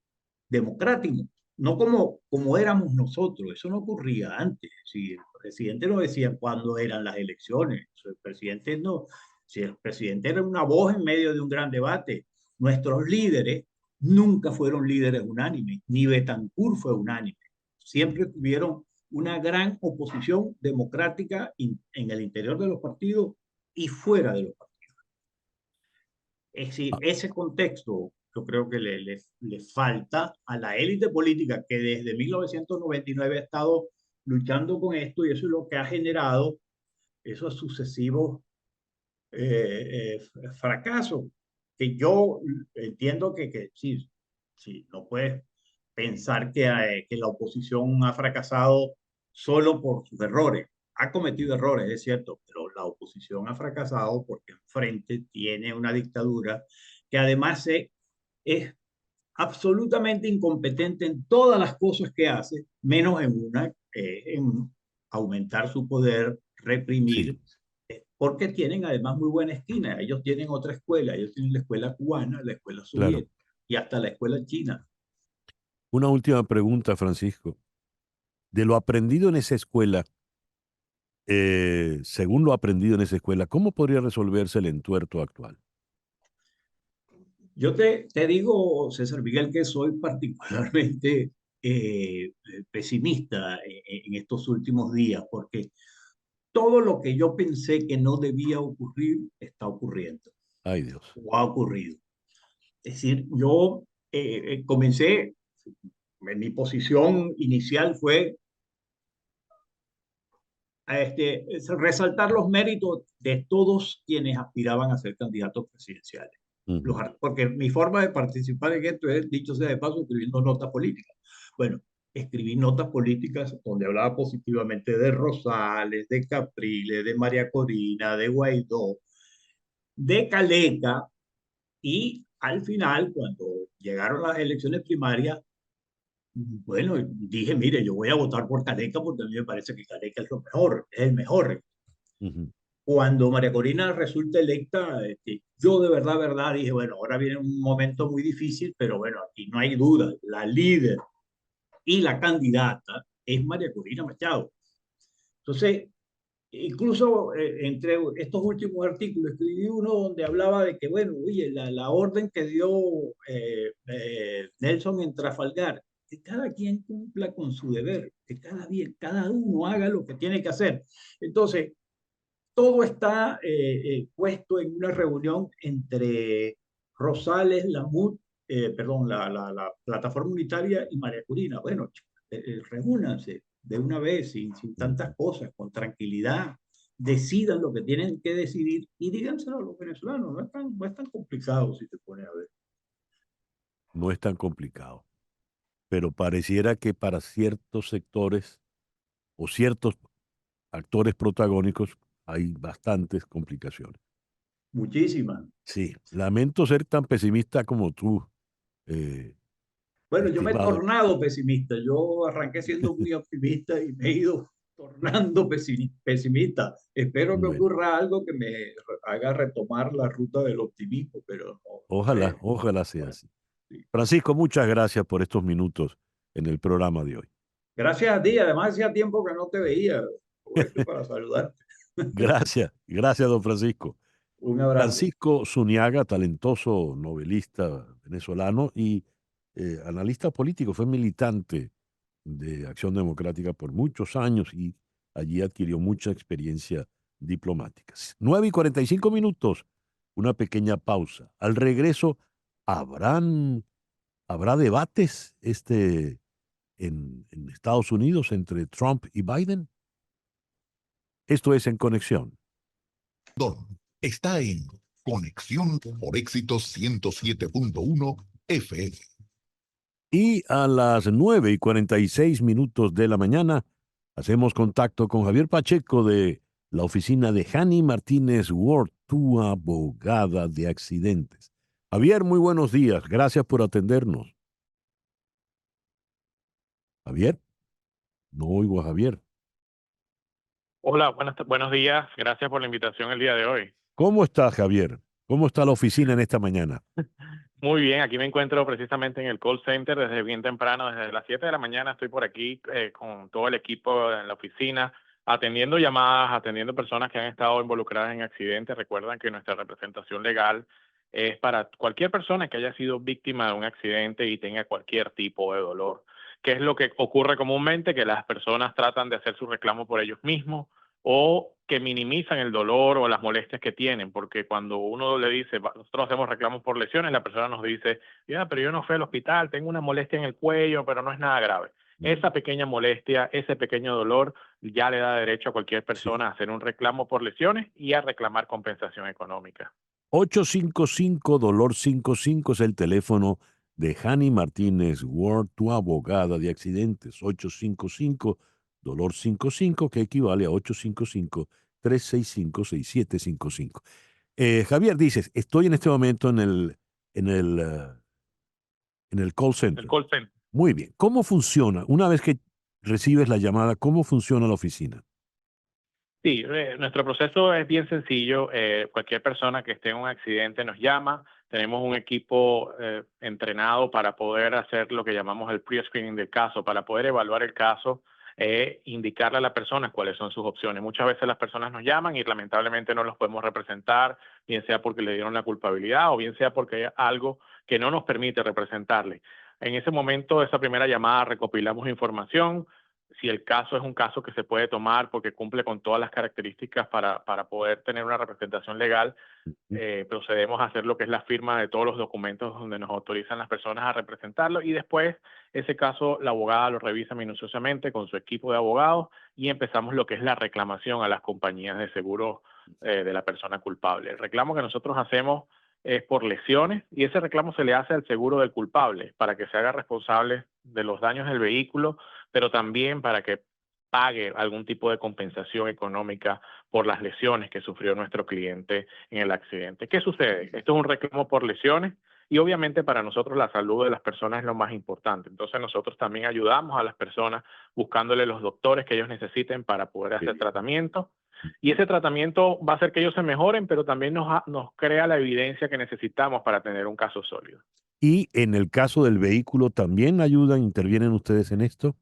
democrático, no como éramos nosotros, eso no ocurría antes. Si el presidente no decía cuándo eran las elecciones, el presidente no, si el presidente era una voz en medio de un gran debate, nuestros líderes nunca fueron líderes unánimes, ni Betancourt fue unánime, siempre tuvieron una gran oposición democrática en el interior de los partidos y fuera de los partidos. Es decir, Ah, ese contexto yo creo que le falta a la élite política que desde 1999 ha estado luchando con esto y eso es lo que ha generado esos sucesivos fracasos. Que yo entiendo que sí, sí, no puedes pensar que la oposición ha fracasado solo por sus errores. Ha cometido errores, es cierto, pero la oposición ha fracasado porque enfrente tiene una dictadura que además es absolutamente incompetente en todas las cosas que hace, menos en una, en aumentar su poder, sí, reprimir, porque tienen además muy buena esquina. Ellos tienen otra escuela, ellos tienen la escuela cubana, la escuela claro. soviética y hasta la escuela china. Una última pregunta, Francisco. De lo aprendido en esa escuela, según lo aprendido en esa escuela, ¿cómo podría resolverse el entuerto actual? Yo te digo, César Miguel, que soy particularmente pesimista en estos últimos días, porque todo lo que yo pensé que no debía ocurrir está ocurriendo Ay, Dios. o ha ocurrido. Es decir, yo comencé, mi posición inicial fue resaltar los méritos de todos quienes aspiraban a ser candidatos presidenciales. Ujú. Porque mi forma de participar en esto es, dicho sea de paso, escribiendo notas políticas. Bueno, escribí notas políticas donde hablaba positivamente de Rosales, de Capriles, de María Corina, de Guaidó, de Caleca, y al final, cuando llegaron las elecciones primarias, bueno, dije, mire, yo voy a votar por Caleca porque a mí me parece que Caleca es lo mejor, es el mejor. Ujú. Cuando María Corina resulta electa, yo de verdad dije, bueno, ahora viene un momento muy difícil, pero bueno, aquí no hay duda, la líder y la candidata es María Corina Machado. Entonces, incluso entre estos últimos artículos escribí uno donde hablaba de que, bueno, oye, la orden que dio Nelson en Trafalgar, que cada quien cumpla con su deber, que cada uno haga lo que tiene que hacer. Entonces, todo está puesto en una reunión entre Rosales, perdón, la plataforma unitaria y María Corina. Bueno, reúnanse de una vez, sin tantas cosas, con tranquilidad, decidan lo que tienen que decidir y díganselo a los venezolanos. No es tan complicado si te pones a ver. No es tan complicado, pero pareciera que para ciertos sectores o ciertos actores protagónicos hay bastantes complicaciones. Muchísimas. Sí, lamento ser tan pesimista como tú, eh, Bueno, yo me he estimado. tornado pesimista. Yo arranqué siendo muy optimista y me he ido tornando pesimista. Espero que Bueno, ocurra algo que me haga retomar la ruta del optimismo, pero no ojalá, sé. ojalá sea Bueno, así. sí. Francisco, muchas gracias por estos minutos en el programa de hoy. Gracias a ti. Además, hacía tiempo que no te veía. Aprovecho para saludarte. Gracias, gracias, don Francisco. Un abrazo. Francisco Zuniaga, talentoso novelista venezolano y analista político, fue militante de Acción Democrática por muchos años y allí adquirió mucha experiencia diplomática. 9:45, una pequeña pausa. Al regreso, ¿habrá debates en Estados Unidos entre Trump y Biden? Esto es En Conexión. Está en Conexión por Éxitos 107.1 FM. Y a las 9:46 de la mañana hacemos contacto con Javier Pacheco de la oficina de Hani Martínez Ward, tu abogada de accidentes. Javier, muy buenos días. Gracias por atendernos. Javier, no oigo a Javier. Hola, buenos días. Gracias por la invitación el día de hoy. ¿Cómo está, Javier? ¿Cómo está la oficina en esta mañana? Muy bien, aquí me encuentro precisamente en el call center desde bien temprano, desde las 7 de la mañana estoy por aquí con todo el equipo en la oficina, atendiendo llamadas, atendiendo personas que han estado involucradas en accidentes. Recuerdan que nuestra representación legal es para cualquier persona que haya sido víctima de un accidente y tenga cualquier tipo de dolor. ¿Qué es lo que ocurre comúnmente? Que las personas tratan de hacer su reclamo por ellos mismos o que minimizan el dolor o las molestias que tienen, porque cuando uno le dice, nosotros hacemos reclamos por lesiones, la persona nos dice, ya, pero yo no fui al hospital, tengo una molestia en el cuello, pero no es nada grave. Esa pequeña molestia, ese pequeño dolor, ya le da derecho a cualquier persona a hacer un reclamo por lesiones y a reclamar compensación económica. 855-DOLOR-55 es el teléfono de Hani Martínez Ward, tu abogada de accidentes. 855-DOLOR-55, que equivale a 855-365-6755. Javier, dices, estoy en este momento en el call El center. call center. Muy bien. ¿Cómo funciona? Una vez que recibes la llamada, ¿cómo funciona la oficina? Sí, nuestro proceso es bien sencillo. Cualquier persona que esté en un accidente nos llama. Tenemos un equipo entrenado para poder hacer lo que llamamos el pre-screening del caso, para poder evaluar el caso, indicarle a la persona cuáles son sus opciones. Muchas veces las personas nos llaman y lamentablemente no los podemos representar, bien sea porque le dieron la culpabilidad o bien sea porque hay algo que no nos permite representarle. En ese momento, esa primera llamada, recopilamos información. Si el caso es un caso que se puede tomar porque cumple con todas las características para poder tener una representación legal, procedemos a hacer lo que es la firma de todos los documentos donde nos autorizan las personas a representarlo y después ese caso la abogada lo revisa minuciosamente con su equipo de abogados y empezamos lo que es la reclamación a las compañías de seguro de la persona culpable. El reclamo que nosotros hacemos es por lesiones y ese reclamo se le hace al seguro del culpable para que se haga responsable de los daños del vehículo, pero también para que pague algún tipo de compensación económica por las lesiones que sufrió nuestro cliente en el accidente. ¿Qué sucede? Esto es un reclamo por lesiones y obviamente para nosotros la salud de las personas es lo más importante. Entonces nosotros también ayudamos a las personas buscándole los doctores que ellos necesiten para poder hacer tratamiento. Y ese tratamiento va a hacer que ellos se mejoren, pero también nos crea la evidencia que necesitamos para tener un caso sólido. Y en el caso del vehículo, ¿también ayudan, intervienen ustedes en esto?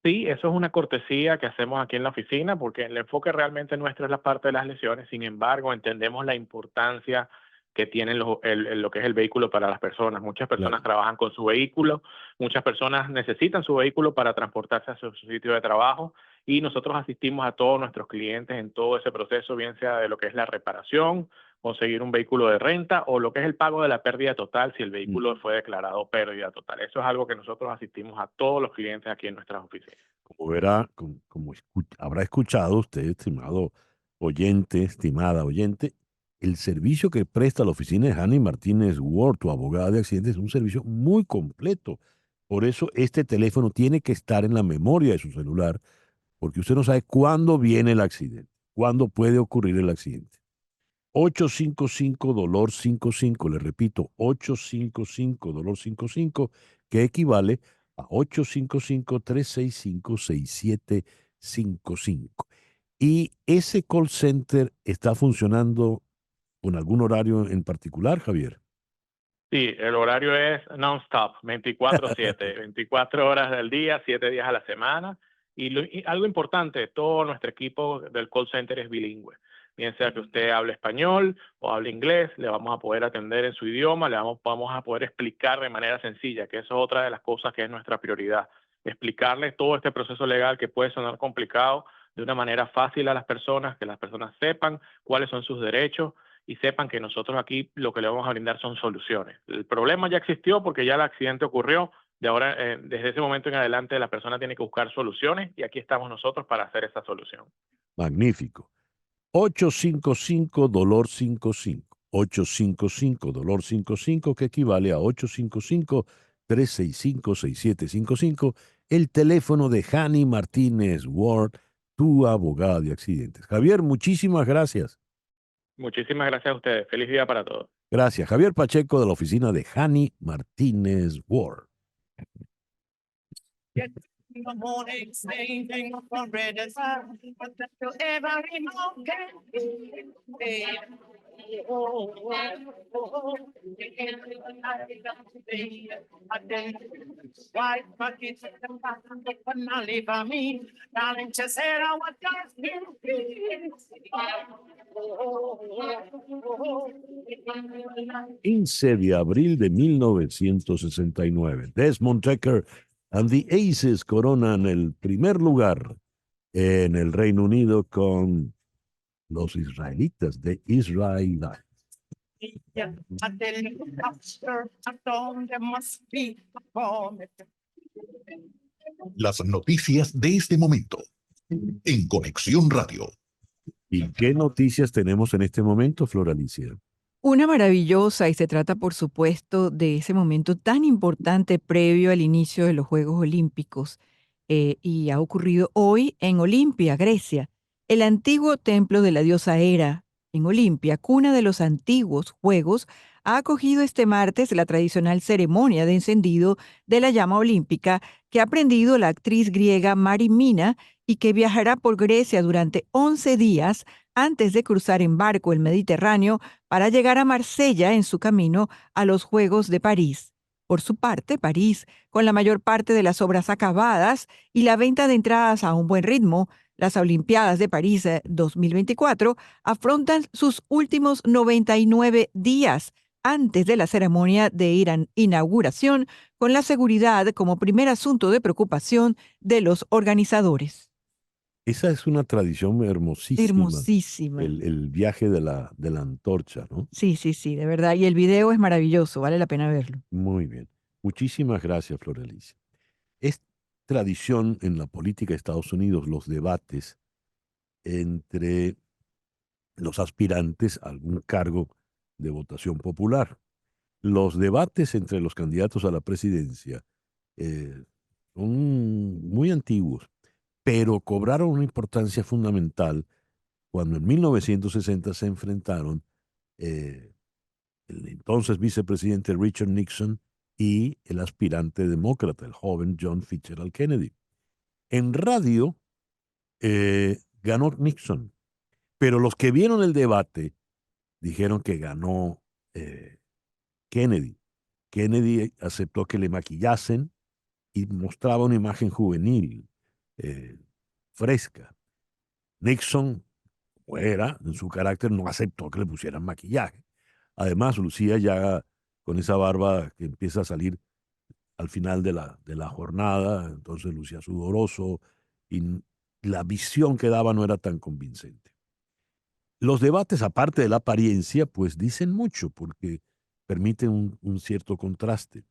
Sí, eso es una cortesía que hacemos aquí en la oficina porque el enfoque realmente nuestro es la parte de las lesiones. Sin embargo, entendemos la importancia que tiene lo que es el vehículo para las personas. Muchas personas trabajan con su vehículo, muchas personas necesitan su vehículo para transportarse a su sitio de trabajo y nosotros asistimos a todos nuestros clientes en todo ese proceso, bien sea de lo que es la reparación, conseguir un vehículo de renta o lo que es el pago de la pérdida total si el vehículo fue declarado pérdida total. Eso es algo que nosotros asistimos a todos los clientes aquí en nuestras oficinas. Como verá, habrá escuchado usted, estimado oyente, estimada oyente, el servicio que presta la oficina de Hani Martínez Ward, tu abogada de accidentes, es un servicio muy completo. Por eso este teléfono tiene que estar en la memoria de su celular, porque usted no sabe cuándo viene el accidente, cuándo puede ocurrir el accidente. 855-DOLOR-55, le repito, 855-DOLOR-55, que equivale a 855-365-6755. ¿Y ese call center está funcionando con algún horario en particular, Javier? Sí, el horario es non-stop, 24/7, 24 horas del día, 7 días a la semana. Y algo importante, todo nuestro equipo del call center es bilingüe. bien sea que usted hable español o hable inglés, le vamos a poder atender en su idioma, vamos a poder explicar de manera sencilla, que eso es otra de las cosas que es nuestra prioridad, explicarles todo este proceso legal que puede sonar complicado de una manera fácil a las personas, que las personas sepan cuáles son sus derechos y sepan que nosotros aquí lo que le vamos a brindar son soluciones. El problema ya existió porque ya el accidente ocurrió, de ahora, desde ese momento en adelante la persona tiene que buscar soluciones y aquí estamos nosotros para hacer esa solución. Magnífico. 855 dolor 55. 855 dolor 55, que equivale a 855-365-6755, el teléfono de Hani Martínez Ward, tu abogada de accidentes. Javier, muchísimas gracias. Muchísimas gracias a ustedes. Feliz día para todos. Gracias. Javier Pacheco, de la oficina de Hani Martínez Ward. In the morning, saving for red as but that you'll ever remember. White buckets at the bottom, but not leave for me. Darling, just said I was just you. 15 de abril de 1969. Desmond Tucker and the Aces coronan el primer lugar en el Reino Unido con los israelitas de Israel. Las noticias de este momento en Conexión Radio. ¿Y qué noticias tenemos en este momento, Flor Alicia? Una maravillosa, y se trata, por supuesto, de ese momento tan importante previo al inicio de los Juegos Olímpicos. Y ha ocurrido hoy en Olimpia, Grecia, el antiguo templo de la diosa Hera en Olimpia, cuna de los antiguos Juegos, ha acogido este martes la tradicional ceremonia de encendido de la llama olímpica que ha aprendido la actriz griega Mari Mina y que viajará por Grecia durante 11 días antes de cruzar en barco el Mediterráneo para llegar a Marsella en su camino a los Juegos de París. Por su parte, París, con la mayor parte de las obras acabadas y la venta de entradas a un buen ritmo, las Olimpiadas de París 2024 afrontan sus últimos 99 días antes de la ceremonia de inauguración, con la seguridad como primer asunto de preocupación de los organizadores. Esa es una tradición hermosísima. Hermosísima. El viaje de la antorcha, ¿no? Sí, sí, sí, de verdad. Y el video es maravilloso, vale la pena verlo. Muy bien. Muchísimas gracias, Flor Alicia. Es tradición en la política de Estados Unidos los debates entre los aspirantes a algún cargo de votación popular. Los debates entre los candidatos a la presidencia son muy antiguos, pero cobraron una importancia fundamental cuando en 1960 se enfrentaron el entonces vicepresidente Richard Nixon y el aspirante demócrata, el joven John Fitzgerald Kennedy. En radio ganó Nixon, pero los que vieron el debate dijeron que ganó Kennedy. Kennedy aceptó que le maquillasen y mostraba una imagen juvenil, fresca. Nixon, como era, en su carácter, no aceptó que le pusieran maquillaje. Además, lucía ya con esa barba que empieza a salir al final de la jornada, entonces lucía sudoroso y la visión que daba no era tan convincente. Los debates, aparte de la apariencia, pues dicen mucho porque permiten un cierto contraste.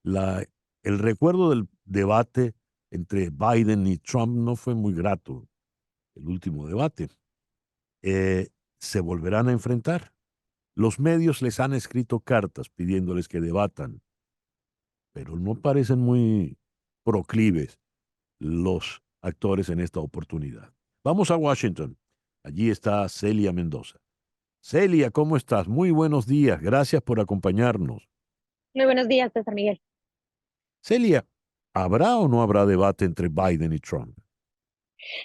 El recuerdo del debate entre Biden y Trump no fue muy grato, el último debate. Se volverán a enfrentar. Los medios les han escrito cartas pidiéndoles que debatan, pero no parecen muy proclives los actores en esta oportunidad. Vamos a Washington. Allí está Celia Mendoza. Celia, ¿cómo estás? Muy buenos días. Gracias por acompañarnos. Muy buenos días, César Miguel. Celia, ¿habrá o no habrá debate entre Biden y Trump?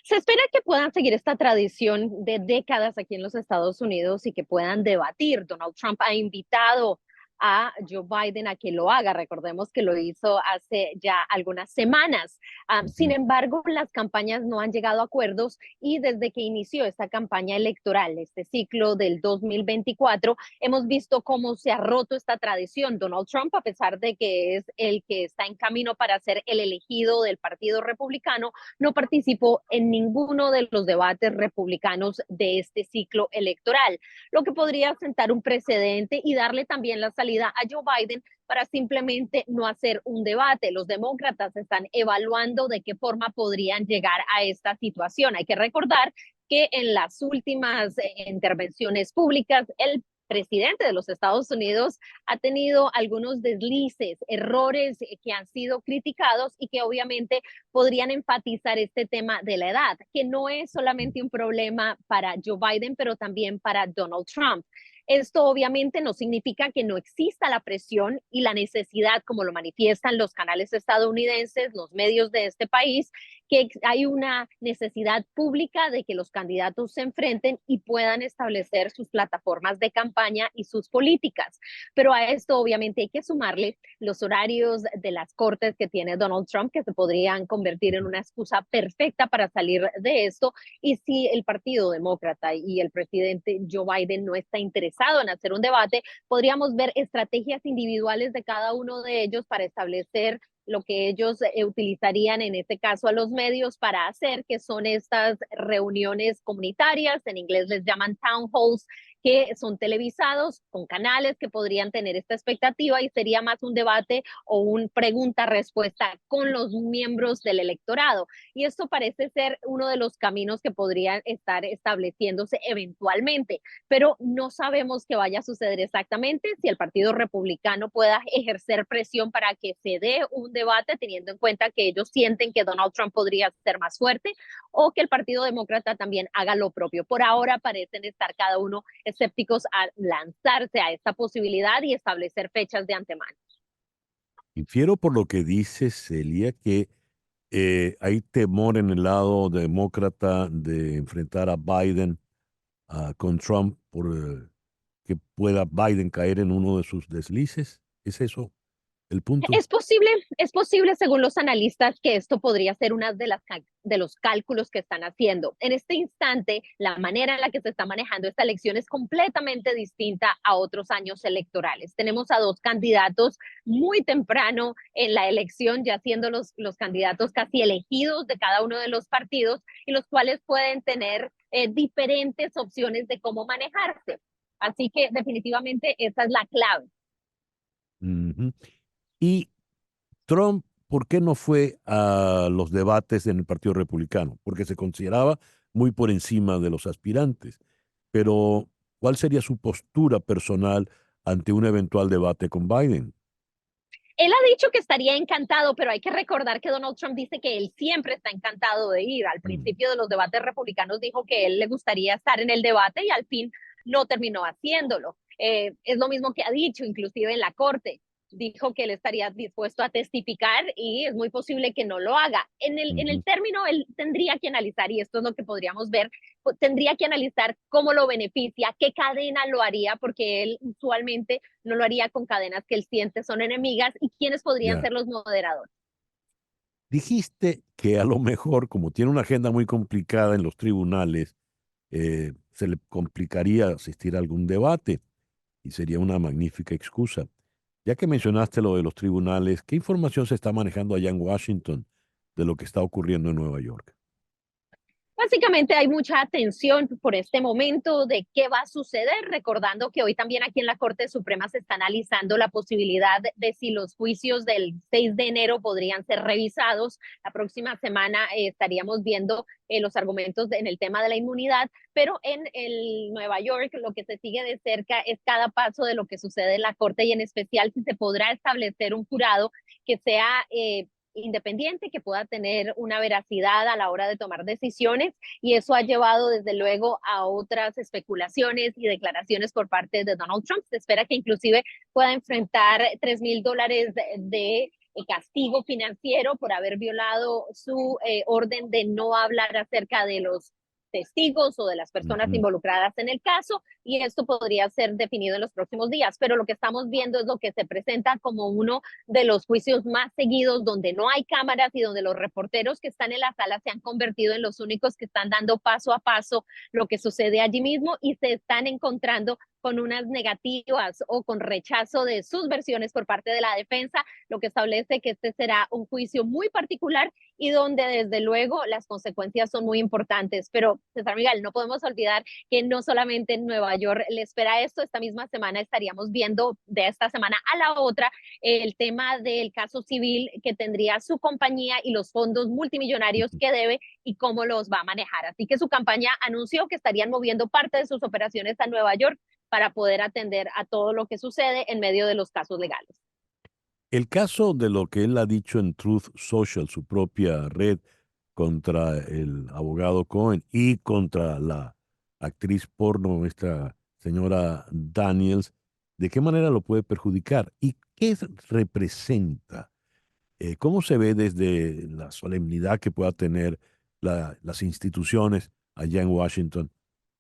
Se espera que puedan seguir esta tradición de décadas aquí en los Estados Unidos y que puedan debatir. Donald Trump ha invitado a Joe Biden a que lo haga. Recordemos que lo hizo hace ya algunas semanas. Sin embargo, las campañas no han llegado a acuerdos y desde que inició esta campaña electoral, este ciclo del 2024, hemos visto cómo se ha roto esta tradición. Donald Trump, a pesar de que es el que está en camino para ser el elegido del Partido Republicano, no participó en ninguno de los debates republicanos de este ciclo electoral, lo que podría sentar un precedente y darle también la salida a Joe Biden para simplemente no hacer un debate. Los demócratas están evaluando de qué forma podrían llegar a esta situación. Hay que recordar que en las últimas intervenciones públicas, el presidente de los Estados Unidos ha tenido algunos deslices, errores que han sido criticados y que obviamente podrían enfatizar este tema de la edad, que no es solamente un problema para Joe Biden, pero también para Donald Trump. Esto obviamente no significa que no exista la presión y la necesidad, como lo manifiestan los canales estadounidenses, los medios de este país, que hay una necesidad pública de que los candidatos se enfrenten y puedan establecer sus plataformas de campaña y sus políticas. Pero a esto obviamente hay que sumarle los horarios de las cortes que tiene Donald Trump, que se podrían convertir en una excusa perfecta para salir de esto. Y si el Partido Demócrata y el presidente Joe Biden no está interesado en hacer un debate, podríamos ver estrategias individuales de cada uno de ellos para establecer lo que ellos utilizarían en este caso a los medios para hacer, que son estas reuniones comunitarias, en inglés les llaman town halls, que son televisados con canales que podrían tener esta expectativa y sería más un debate o un pregunta-respuesta con los miembros del electorado. Y esto parece ser uno de los caminos que podrían estar estableciéndose eventualmente, pero no sabemos qué vaya a suceder exactamente, si el Partido Republicano pueda ejercer presión para que se dé un debate, teniendo en cuenta que ellos sienten que Donald Trump podría ser más fuerte, o que el Partido Demócrata también haga lo propio. Por ahora parecen estar cada uno escépticos a lanzarse a esta posibilidad y establecer fechas de antemano. Infiero por lo que dice Celia que hay temor en el lado demócrata de enfrentar a Biden con Trump por que pueda Biden caer en uno de sus deslices. ¿Es eso el punto? Es posible según los analistas que esto podría ser una de los cálculos que están haciendo. En este instante, la manera en la que se está manejando esta elección es completamente distinta a otros años electorales. Tenemos a dos candidatos muy temprano en la elección, ya siendo los candidatos casi elegidos de cada uno de los partidos y los cuales pueden tener diferentes opciones de cómo manejarse. Así que definitivamente esa es la clave. Ujú. Y Trump, ¿por qué no fue a los debates en el Partido Republicano? Porque se consideraba muy por encima de los aspirantes. Pero, ¿cuál sería su postura personal ante un eventual debate con Biden? Él ha dicho que estaría encantado, pero hay que recordar que Donald Trump dice que él siempre está encantado de ir. Al principio de los debates republicanos dijo que él le gustaría estar en el debate y al fin no terminó haciéndolo. Es lo mismo que ha dicho, inclusive en la corte. Dijo que él estaría dispuesto a testificar y es muy posible que no lo haga. En el término, él tendría que analizar, y esto es lo que podríamos ver, tendría que analizar cómo lo beneficia, qué cadena lo haría, porque él usualmente no lo haría con cadenas que él siente son enemigas, y quiénes podrían ser los moderadores. Dijiste que a lo mejor, como tiene una agenda muy complicada en los tribunales, se le complicaría asistir a algún debate y sería una magnífica excusa. Ya que mencionaste lo de los tribunales, ¿qué información se está manejando allá en Washington de lo que está ocurriendo en Nueva York? Básicamente hay mucha atención por este momento de qué va a suceder, recordando que hoy también aquí en la Corte Suprema se está analizando la posibilidad de si los juicios del 6 de enero podrían ser revisados. La próxima semana estaríamos viendo los argumentos en el tema de la inmunidad, pero en el Nueva York lo que se sigue de cerca es cada paso de lo que sucede en la Corte y en especial si se podrá establecer un jurado que sea independiente, que pueda tener una veracidad a la hora de tomar decisiones, y eso ha llevado desde luego a otras especulaciones y declaraciones por parte de Donald Trump. Se espera que inclusive pueda enfrentar $3,000 de castigo financiero por haber violado su orden de no hablar acerca de los testigos o de las personas Ujú. involucradas en el caso, y esto podría ser definido en los próximos días. Pero lo que estamos viendo es lo que se presenta como uno de los juicios más seguidos, donde no hay cámaras y donde los reporteros que están en la sala se han convertido en los únicos que están dando paso a paso lo que sucede allí mismo, y se están encontrando con unas negativas o con rechazo de sus versiones por parte de la defensa, lo que establece que este será un juicio muy particular y donde desde luego las consecuencias son muy importantes. Pero, César Miguel, no podemos olvidar que no solamente en Nueva York le espera esto. Esta misma semana estaríamos viendo, de esta semana a la otra, el tema del caso civil que tendría su compañía y los fondos multimillonarios que debe y cómo los va a manejar. Así que su campaña anunció que estarían moviendo parte de sus operaciones a Nueva York para poder atender a todo lo que sucede en medio de los casos legales. El caso de lo que él ha dicho en Truth Social, su propia red contra el abogado Cohen y contra la actriz porno, esta señora Daniels, ¿de qué manera lo puede perjudicar? ¿Y qué representa? ¿Cómo se ve desde la solemnidad que pueda tener las instituciones allá en Washington?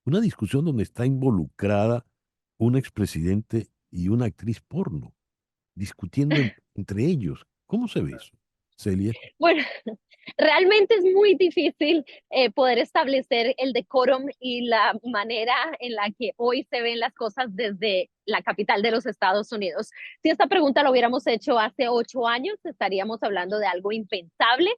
Una discusión donde está involucrada un expresidente y una actriz porno discutiendo entre ellos. ¿Cómo se ve eso, Celia? Bueno, realmente es muy difícil poder establecer el decorum y la manera en la que hoy se ven las cosas desde la capital de los Estados Unidos. Si esta pregunta lo hubiéramos hecho hace 8 años, estaríamos hablando de algo impensable.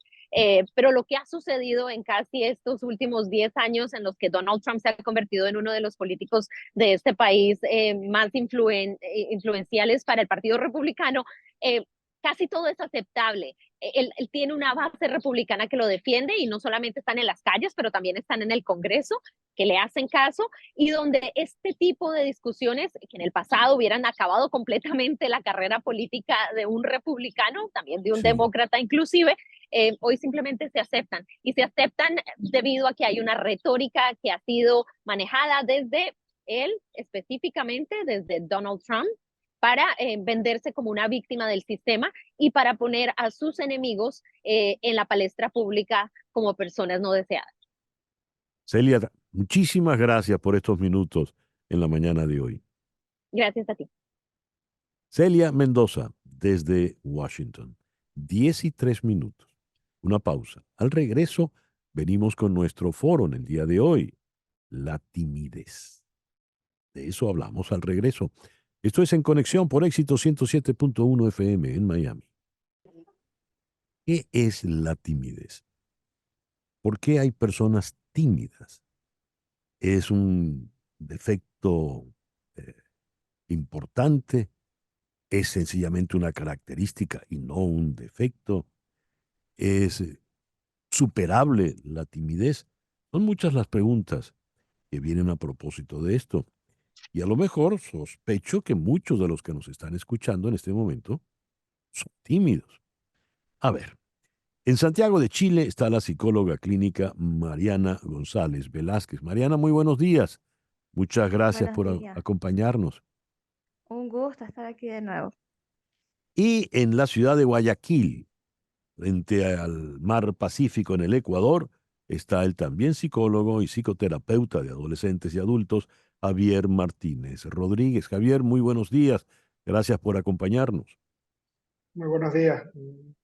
Pero lo que ha sucedido en casi estos últimos 10 años en los que Donald Trump se ha convertido en uno de los políticos de este país más influenciales para el Partido Republicano, casi todo es aceptable. Él tiene una base republicana que lo defiende y no solamente están en las calles, pero también están en el Congreso, que le hacen caso, y donde este tipo de discusiones que en el pasado hubieran acabado completamente la carrera política de un republicano, también de un Sí. demócrata inclusive, hoy simplemente se aceptan, y se aceptan debido a que hay una retórica que ha sido manejada desde él, específicamente desde Donald Trump, para venderse como una víctima del sistema y para poner a sus enemigos en la palestra pública como personas no deseadas. Celia, muchísimas gracias por estos minutos en la mañana de hoy. Gracias a ti. Celia Mendoza, desde Washington. 10:03. Una pausa. Al regreso, venimos con nuestro foro en el día de hoy, la timidez. De eso hablamos al regreso. Esto es En Conexión por Éxito 107.1 FM en Miami. ¿Qué es la timidez? ¿Por qué hay personas tímidas? ¿Es un defecto eh, importante? ¿Es sencillamente una característica y no un defecto? ¿Es superable la timidez? Son muchas las preguntas que vienen a propósito de esto. Y a lo mejor sospecho que muchos de los que nos están escuchando en este momento son tímidos. A ver, en Santiago de Chile está la psicóloga clínica Mariana González Velázquez. Mariana, muy buenos días. Muchas gracias Buenos por días. acompañarnos. Un gusto estar aquí de nuevo. Y en la ciudad de Guayaquil, frente al mar Pacífico en el Ecuador, está el también psicólogo y psicoterapeuta de adolescentes y adultos, Javier Martínez Rodríguez. Javier, muy buenos días. Gracias por acompañarnos. Muy buenos días. Un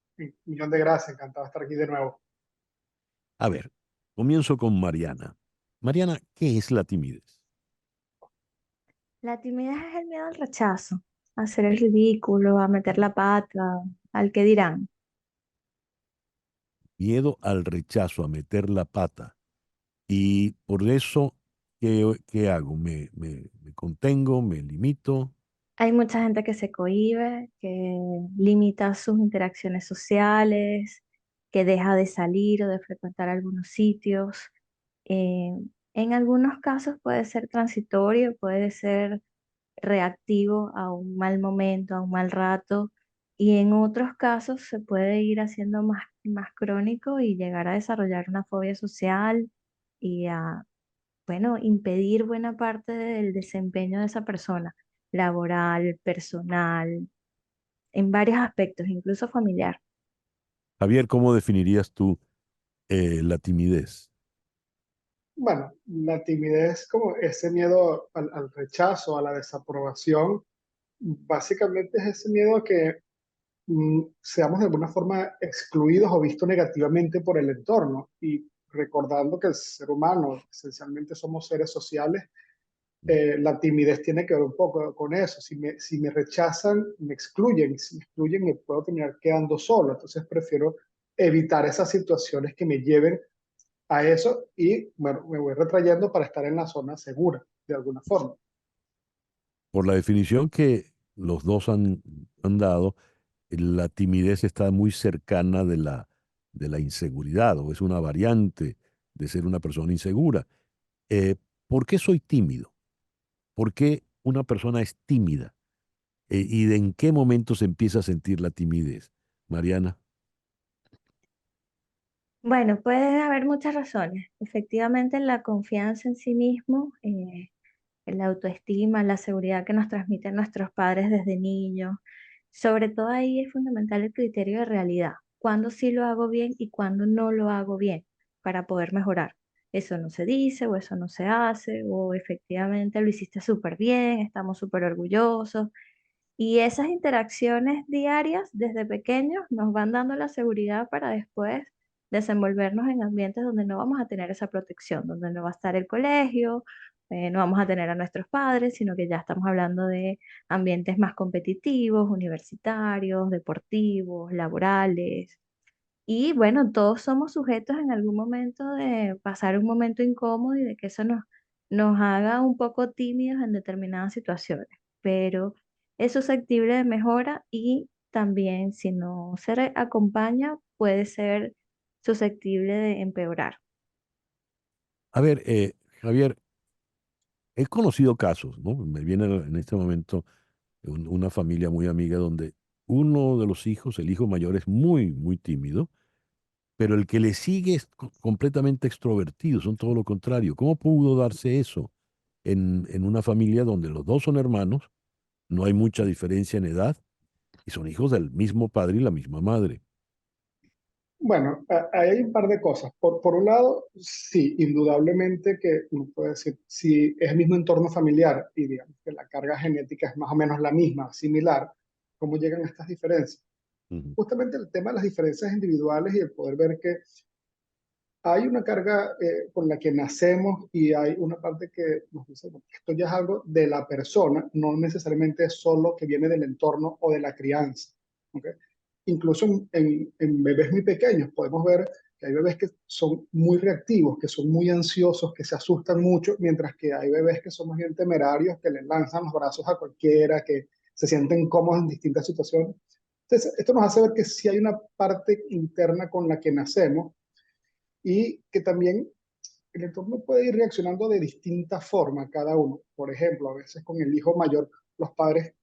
millón de gracias. Encantado de estar aquí de nuevo. A ver, comienzo con Mariana. Mariana, ¿qué es la timidez? La timidez es el miedo al rechazo, a hacer el ridículo, a meter la pata, al que dirán. Miedo al rechazo, a meter la pata. Y por eso, ¿qué hago? ¿Me contengo? ¿Me limito? Hay mucha gente que se cohíbe, que limita sus interacciones sociales, que deja de salir o de frecuentar algunos sitios. Eh, en algunos casos puede ser transitorio, puede ser reactivo a un mal momento, a un mal rato, y en otros casos se puede ir haciendo más crónico y llegar a desarrollar una fobia social y a, bueno, impedir buena parte del desempeño de esa persona, laboral, personal, en varios aspectos, incluso familiar. Javier, ¿cómo definirías tú la timidez? Bueno, la timidez, como ese miedo al rechazo, a la desaprobación, básicamente es ese miedo a que seamos de alguna forma excluidos o vistos negativamente por el entorno. Y recordando que el ser humano, esencialmente somos seres sociales, la timidez tiene que ver un poco con eso. Si me rechazan, me excluyen. Si me excluyen, me puedo terminar quedando solo. Entonces prefiero evitar esas situaciones que me lleven a eso y, bueno, me voy retrayendo para estar en la zona segura, de alguna forma. Por la definición que los dos han dado, la timidez está muy cercana de la inseguridad o es una variante de ser una persona insegura. Eh, ¿Por qué soy tímido? ¿Por qué una persona es tímida? ¿Y de en qué momento se empieza a sentir la timidez? Mariana. Bueno, puede haber muchas razones. Efectivamente, la confianza en sí mismo, la autoestima, la seguridad que nos transmiten nuestros padres desde niños. Sobre todo ahí es fundamental el criterio de realidad. Cuándo sí lo hago bien y cuándo no lo hago bien para poder mejorar. Eso no se dice o eso no se hace o efectivamente lo hiciste súper bien, estamos súper orgullosos. Y esas interacciones diarias desde pequeños nos van dando la seguridad para después desenvolvernos en ambientes donde no vamos a tener esa protección, donde no va a estar el colegio, no vamos a tener a nuestros padres, sino que ya estamos hablando de ambientes más competitivos, universitarios, deportivos, laborales. Y bueno, todos somos sujetos en algún momento de pasar un momento incómodo y de que eso nos haga un poco tímidos en determinadas situaciones. Pero es susceptible de mejora y también si no se acompaña puede ser susceptible de empeorar. A ver, Javier, he conocido casos, ¿no? Me viene en este momento una familia muy amiga donde uno de los hijos, el hijo mayor, es muy, muy tímido, pero el que le sigue es completamente extrovertido, son todo lo contrario. ¿Cómo pudo darse eso en una familia donde los dos son hermanos, no hay mucha diferencia en edad y son hijos del mismo padre y la misma madre? Bueno, ahí hay un par de cosas. Por un lado, sí, indudablemente que uno puede decir, si es el mismo entorno familiar y digamos que la carga genética es más o menos la misma, similar, ¿cómo llegan a estas diferencias? Ujú. Justamente el tema de las diferencias individuales y el poder ver que hay una carga con la que nacemos y hay una parte que nos dice, bueno, esto ya es algo de la persona, no necesariamente es solo que viene del entorno o de la crianza. ¿Ok? Incluso en bebés muy pequeños podemos ver que hay bebés que son muy reactivos, que son muy ansiosos, que se asustan mucho, mientras que hay bebés que son más bien temerarios, que le lanzan los brazos a cualquiera, que se sienten cómodos en distintas situaciones. Entonces, esto nos hace ver que sí hay una parte interna con la que nacemos y que también el entorno puede ir reaccionando de distinta forma cada uno. Por ejemplo, a veces con el hijo mayor, los padres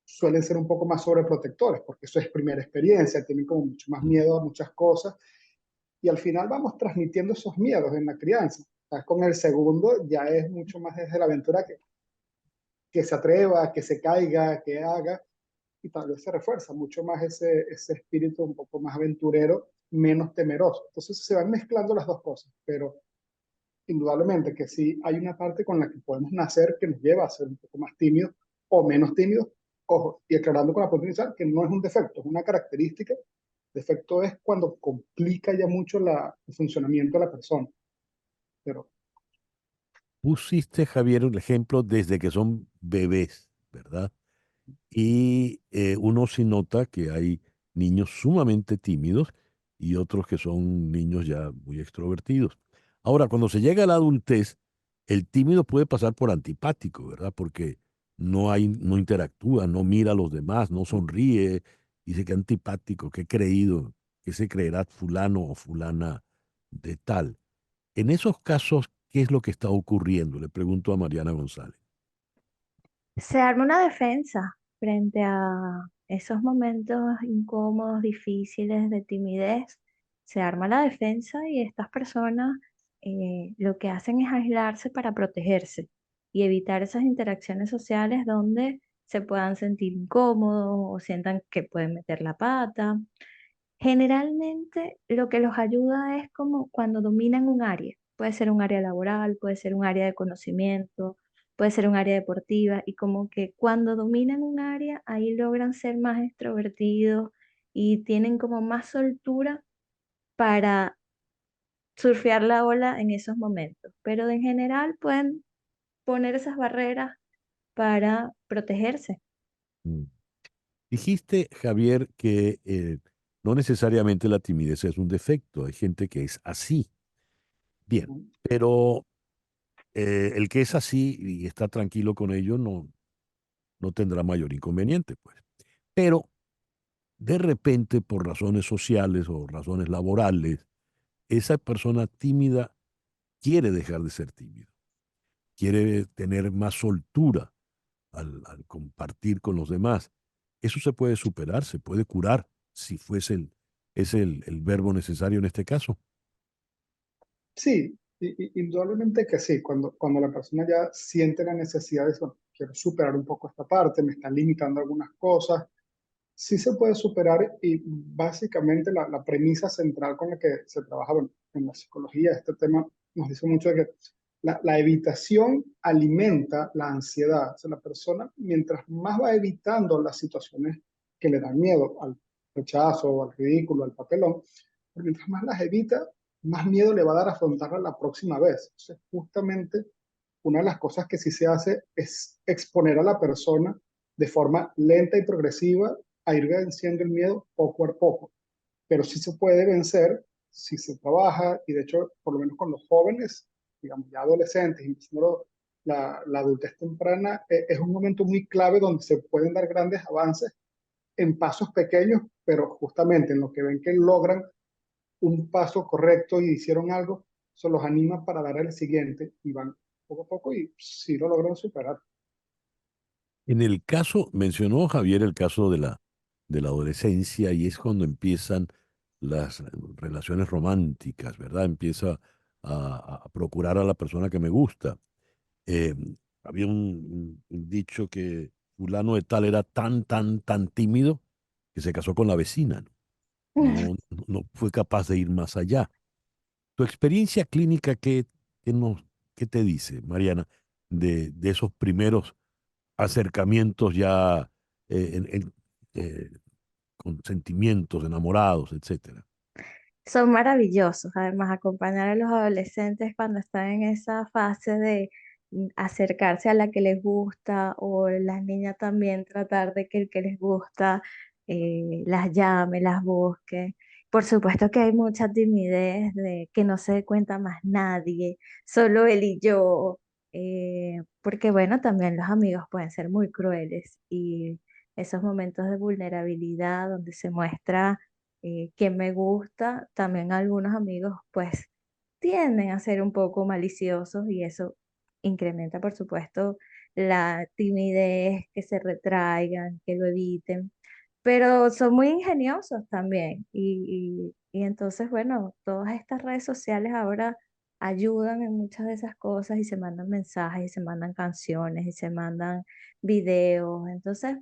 suelen ser un poco más sobreprotectores, porque eso es primera experiencia, tienen como mucho más miedo a muchas cosas, y al final vamos transmitiendo esos miedos en la crianza. O sea, con el segundo ya es mucho más desde la aventura que se atreva, que se caiga, que haga, y tal vez se refuerza mucho más ese espíritu un poco más aventurero, menos temeroso. Entonces se van mezclando las dos cosas, pero indudablemente que sí hay una parte con la que podemos nacer que nos lleva a ser un poco más tímidos o menos tímidos. Ojo, y aclarando con la punta inicial que no es un defecto, es una característica. Defecto es cuando complica ya mucho el funcionamiento de la persona. Pero Pusiste, Javier, el ejemplo desde que son bebés, ¿verdad? Y uno sí nota que hay niños sumamente tímidos y otros que son niños ya muy extrovertidos. Ahora, cuando se llega a la adultez, el tímido puede pasar por antipático, ¿verdad? Porque no interactúa, no mira a los demás, no sonríe, dice que antipático, que creído, que se creerá fulano o fulana de tal. En esos casos, ¿qué es lo que está ocurriendo? Le pregunto a Mariana González. Se arma una defensa frente a esos momentos incómodos, difíciles, de timidez. Se arma la defensa y estas personas lo que hacen es aislarse para protegerse y evitar esas interacciones sociales donde se puedan sentir incómodos o sientan que pueden meter la pata. Generalmente lo que los ayuda es como cuando dominan un área. Puede ser un área laboral, puede ser un área de conocimiento, puede ser un área deportiva y como que cuando dominan un área, ahí logran ser más extrovertidos y tienen como más soltura para surfear la ola en esos momentos. Pero en general pueden poner esas barreras para protegerse. Mm. Dijiste, Javier, que no necesariamente la timidez es un defecto. Hay gente que es así. Bien, pero el que es así y está tranquilo con ello no tendrá mayor inconveniente, pues. Pero de repente, por razones sociales o razones laborales, esa persona tímida quiere dejar de ser tímida, quiere tener más soltura al compartir con los demás. Eso se puede superar, se puede curar, si fuese el verbo necesario en este caso. Sí, indudablemente que sí. Cuando la persona ya siente la necesidad de, bueno, quiero superar un poco esta parte, me están limitando algunas cosas, sí se puede superar y básicamente la premisa central con la que se trabaja, bueno, en la psicología, este tema nos dice mucho de que la evitación alimenta la ansiedad. O sea, la persona, mientras más va evitando las situaciones que le dan miedo, al rechazo, al ridículo, al papelón, pues mientras más las evita, más miedo le va a dar a afrontarla la próxima vez. Entonces, justamente una de las cosas que sí se hace es exponer a la persona de forma lenta y progresiva a ir venciendo el miedo poco a poco. Pero sí se puede vencer si se trabaja, y de hecho, por lo menos con los jóvenes, digamos, ya adolescentes, empezando la adultez temprana, es un momento muy clave donde se pueden dar grandes avances en pasos pequeños, pero justamente en lo que ven que logran un paso correcto y hicieron algo, eso los anima para dar el siguiente y van poco a poco y sí lo logran superar. En el caso, mencionó Javier el caso de la adolescencia y es cuando empiezan las relaciones románticas, ¿verdad? Empieza a procurar a la persona que me gusta. Eh, había un dicho que fulano de tal era tan tímido que se casó con la vecina, ¿no? No fue capaz de ir más allá. Tu experiencia clínica, qué nos, qué te dice, Mariana, de esos primeros acercamientos ya eh, con sentimientos, enamorados, etcétera? Son maravillosos, además, acompañar a los adolescentes cuando están en esa fase de acercarse a la que les gusta o las niñas también tratar de que el que les gusta las llame, las busque. Por supuesto que hay mucha timidez de que no se dé cuenta más nadie, solo él y yo, porque bueno, también los amigos pueden ser muy crueles y esos momentos de vulnerabilidad donde se muestra que me gusta, también algunos amigos pues tienden a ser un poco maliciosos y eso incrementa por supuesto la timidez, que se retraigan, que lo eviten, pero son muy ingeniosos también y entonces bueno, todas estas redes sociales ahora ayudan en muchas de esas cosas y se mandan mensajes y se mandan canciones y se mandan videos, entonces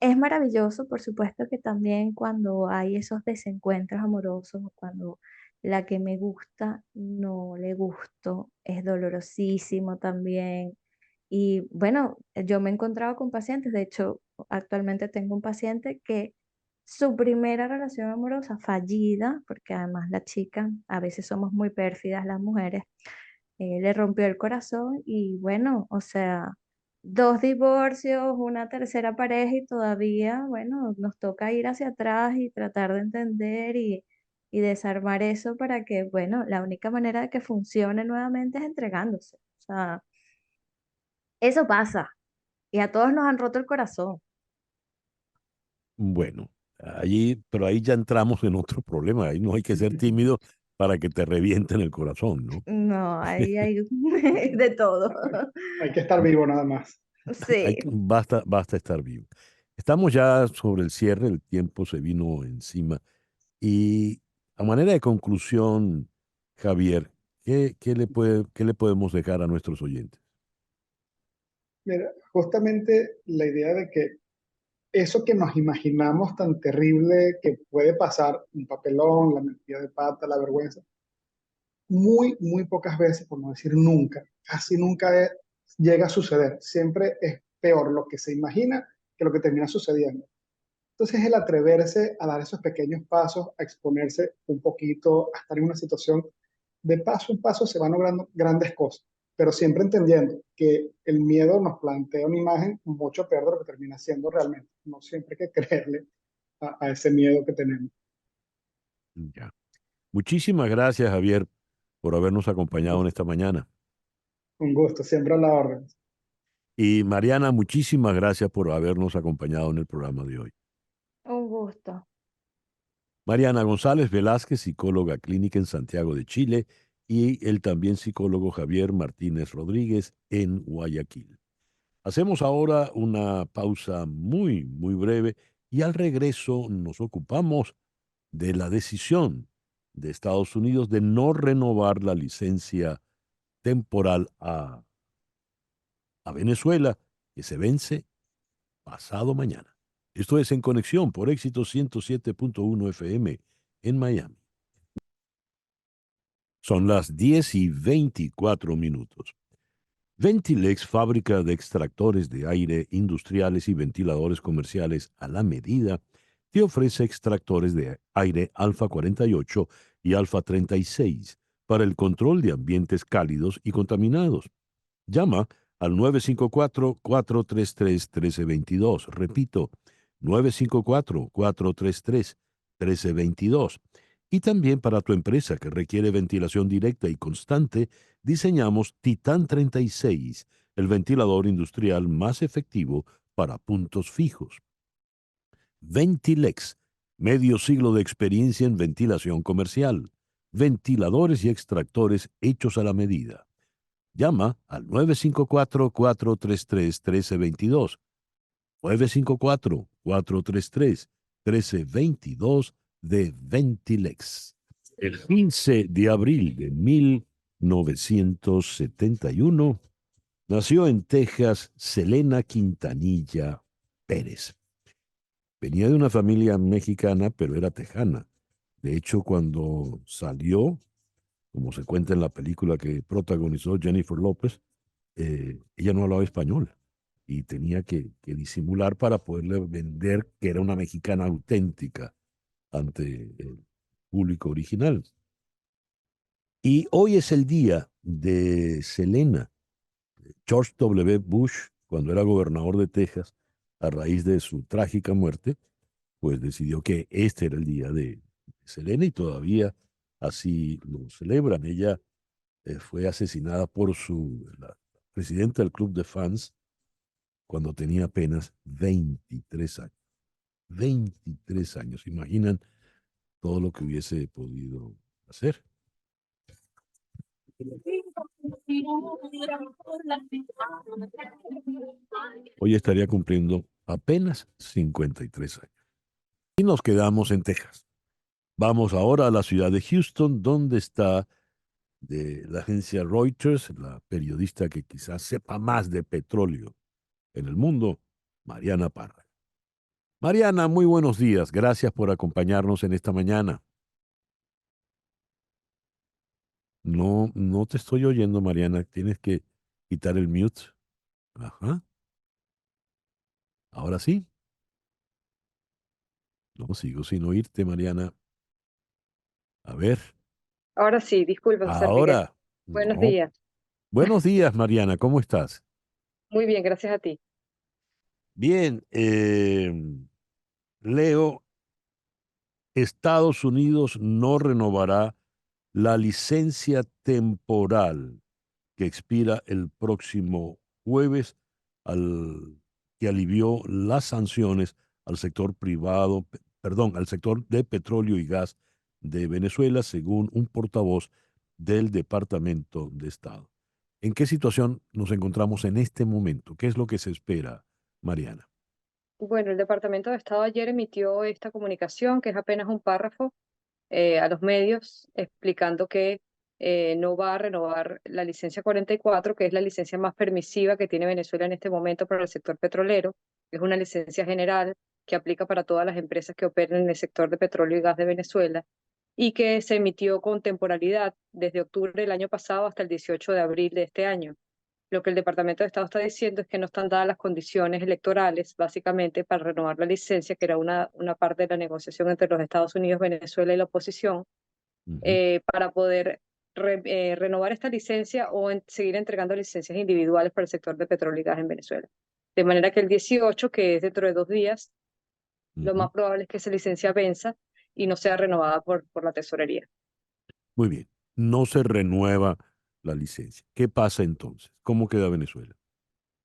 es maravilloso, por supuesto que también cuando hay esos desencuentros amorosos, o cuando la que me gusta no le gusto, es dolorosísimo también. Y bueno, yo me he encontrado con pacientes, de hecho, actualmente tengo un paciente que su primera relación amorosa fallida, porque además la chica, a veces somos muy pérfidas las mujeres, le rompió el corazón y bueno, o sea, dos divorcios, una tercera pareja y todavía, bueno, nos toca ir hacia atrás y tratar de entender y desarmar eso para que, bueno, la única manera de que funcione nuevamente es entregándose. O sea, eso pasa y a todos nos han roto el corazón. Bueno, pero ahí ya entramos en otro problema. Ahí no hay que ser tímido para que te revienten el corazón, ¿no? No, ahí hay de todo. Hay que estar vivo nada más. Sí. Basta estar vivo. Estamos ya sobre el cierre, el tiempo se vino encima. Y a manera de conclusión, Javier, qué le podemos dejar a nuestros oyentes? Mira, justamente la idea de que eso que nos imaginamos tan terrible que puede pasar, un papelón, la metida de pata, la vergüenza, muy pocas veces, por no decir nunca, casi nunca llega a suceder. Siempre es peor lo que se imagina que lo que termina sucediendo. Entonces el atreverse a dar esos pequeños pasos, a exponerse un poquito, a estar en una situación de paso en paso se van logrando grandes cosas, pero siempre entendiendo que el miedo nos plantea una imagen mucho peor de lo que termina siendo realmente. No siempre hay que creerle a ese miedo que tenemos. Ya. Muchísimas gracias, Javier, por habernos acompañado en esta mañana. Un gusto, siempre a la orden. Y Mariana, muchísimas gracias por habernos acompañado en el programa de hoy. Un gusto. Mariana González Velázquez, psicóloga clínica en Santiago de Chile, y el también psicólogo Javier Martínez Rodríguez en Guayaquil. Hacemos ahora una pausa muy breve y al regreso nos ocupamos de la decisión de Estados Unidos de no renovar la licencia temporal a Venezuela, que se vence pasado mañana. Esto es En Conexión por Éxito 107.1 FM en Miami. Son las 10:24. Ventilex, fábrica de extractores de aire industriales y ventiladores comerciales a la medida, te ofrece extractores de aire Alfa 48 y Alfa 36 para el control de ambientes cálidos y contaminados. Llama al 954-433-1322. Repito, 954-433-1322. Y también para tu empresa que requiere ventilación directa y constante, diseñamos Titan 36, el ventilador industrial más efectivo para puntos fijos. Ventilex, medio siglo de experiencia en ventilación comercial, ventiladores y extractores hechos a la medida. Llama al 954-433-1322. 954-433-1322 de Ventilex. El 15 de abril de 1971 nació en Texas Selena Quintanilla Pérez. Venía de una familia mexicana, pero era tejana. De hecho, cuando salió, como se cuenta en la película que protagonizó Jennifer López, ella no hablaba español y tenía que disimular para poderle vender que era una mexicana auténtica ante el público original. Y hoy es el día de Selena. George W. Bush, cuando era gobernador de Texas, a raíz de su trágica muerte, pues decidió que este era el día de Selena y todavía así lo celebran. Ella fue asesinada por la presidenta del club de fans cuando tenía apenas 23 años. 23 años. ¿Imaginan todo lo que hubiese podido hacer? Hoy estaría cumpliendo apenas 53 años. Y nos quedamos en Texas. Vamos ahora a la ciudad de Houston, donde está de la agencia Reuters, la periodista que quizás sepa más de petróleo en el mundo, Mariana Parra. Mariana, muy buenos días. Gracias por acompañarnos en esta mañana. No te estoy oyendo, Mariana. Tienes que quitar el mute. Ajá. Ahora sí. No, sigo sin oírte, Mariana. A ver. Ahora sí, disculpa, José Miguel. Ahora. Buenos No. días. Buenos días, Mariana. ¿Cómo estás? Muy bien, gracias a ti. Bien. Leo, Estados Unidos no renovará la licencia temporal que expira el próximo jueves, que alivió las sanciones al sector privado, al sector de petróleo y gas de Venezuela, según un portavoz del Departamento de Estado. ¿En qué situación nos encontramos en este momento? ¿Qué es lo que se espera, Mariana? Bueno, el Departamento de Estado ayer emitió esta comunicación, que es apenas un párrafo, a los medios explicando que no va a renovar la licencia 44, que es la licencia más permisiva que tiene Venezuela en este momento para el sector petrolero. Es una licencia general que aplica para todas las empresas que operen en el sector de petróleo y gas de Venezuela. y que se emitió con temporalidad desde octubre del año pasado hasta el 18 de abril de este año. Lo que el Departamento de Estado está diciendo es que no están dadas las condiciones electorales, básicamente, para renovar la licencia, que era una parte de la negociación entre los Estados Unidos, Venezuela y la oposición, para poder renovar esta licencia o seguir entregando licencias individuales para el sector de petróleo y gas en Venezuela. De manera que el 18, que es dentro de 2 días, lo más probable es que esa licencia venza y no sea renovada por la tesorería. Muy bien. No se renueva la licencia. ¿Qué pasa entonces? ¿Cómo queda Venezuela?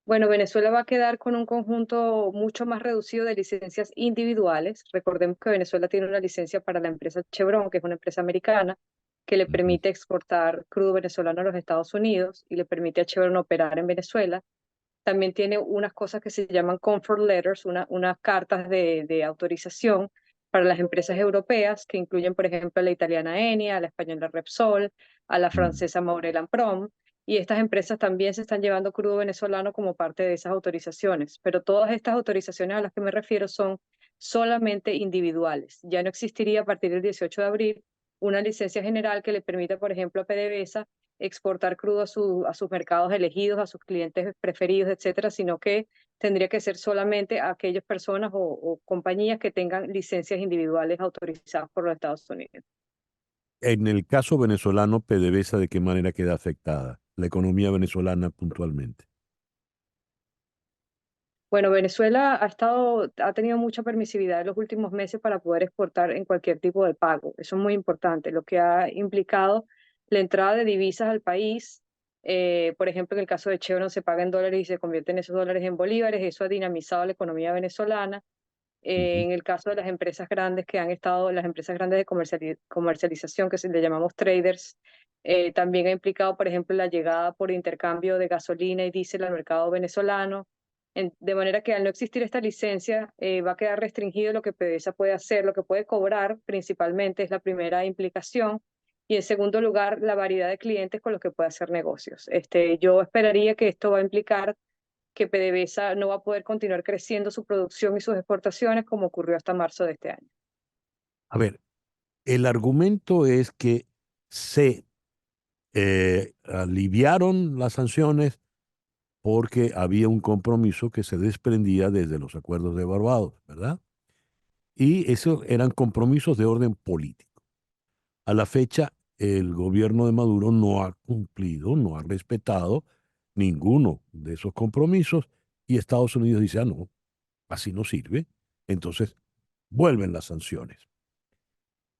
Bueno, Venezuela va a quedar con un conjunto mucho más reducido de licencias individuales. Recordemos que Venezuela tiene una licencia para la empresa Chevron, que es una empresa americana, que le permite exportar crudo venezolano a los Estados Unidos y le permite a Chevron operar en Venezuela. También tiene unas cosas que se llaman comfort letters, unas cartas de autorización para las empresas europeas, que incluyen, por ejemplo, a la italiana Eni, a la española Repsol, a la francesa Maurel & Prom, y estas empresas también se están llevando crudo venezolano como parte de esas autorizaciones. Pero todas estas autorizaciones a las que me refiero son solamente individuales. Ya no existiría a partir del 18 de abril una licencia general que le permita, por ejemplo, a PDVSA exportar crudo a sus mercados elegidos, a sus clientes preferidos, etcétera, sino que tendría que ser solamente a aquellas personas o compañías que tengan licencias individuales autorizadas por los Estados Unidos. En el caso venezolano, PDVSA, ¿de qué manera queda afectada la economía venezolana puntualmente? Bueno, Venezuela ha tenido mucha permisividad en los últimos meses para poder exportar en cualquier tipo de pago. Eso es muy importante, lo que ha implicado la entrada de divisas al país. Por ejemplo, en el caso de Chevron se paga en dólares y se convierten esos dólares en bolívares. Eso ha dinamizado la economía venezolana. En el caso de las empresas grandes que han estado, las empresas grandes de comercialización, que le llamamos traders, también ha implicado, por ejemplo, la llegada por intercambio de gasolina y diésel al mercado venezolano. De manera que al no existir esta licencia, va a quedar restringido lo que PDVSA puede hacer, lo que puede cobrar principalmente es la primera implicación, y en segundo lugar, la variedad de clientes con los que puede hacer negocios. Yo esperaría que esto va a implicar que PDVSA no va a poder continuar creciendo su producción y sus exportaciones como ocurrió hasta marzo de este año. A ver, el argumento es que se aliviaron las sanciones porque había un compromiso que se desprendía desde los acuerdos de Barbados, ¿verdad? Y esos eran compromisos de orden político. A la fecha, el gobierno de Maduro no ha cumplido, no ha respetado ninguno de esos compromisos y Estados Unidos dice, ah, no, así no sirve. Entonces, vuelven las sanciones.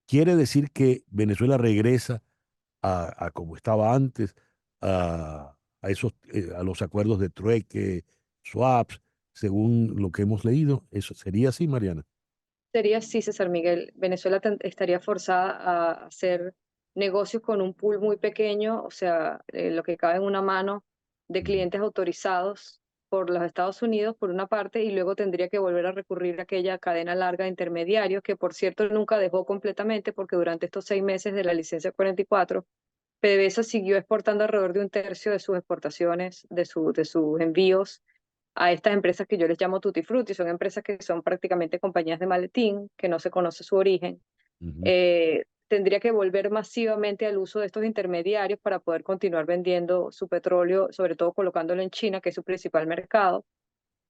Quiere decir que Venezuela regresa a como estaba antes, a los acuerdos de trueque, swaps, según lo que hemos leído. ¿Eso sería así, Mariana? Sería así, César Miguel. Venezuela estaría forzada a hacer negocios con un pool muy pequeño, o sea, lo que cabe en una mano de clientes autorizados por los Estados Unidos, por una parte, y luego tendría que volver a recurrir a aquella cadena larga de intermediarios, que por cierto nunca dejó completamente, porque durante estos 6 meses de la licencia 44, PDVSA siguió exportando alrededor de un tercio de sus exportaciones, de sus envíos a estas empresas que yo les llamo tutti frutti. Son empresas que son prácticamente compañías de maletín, que no se conoce su origen. Tendría que volver masivamente al uso de estos intermediarios para poder continuar vendiendo su petróleo, sobre todo colocándolo en China, que es su principal mercado.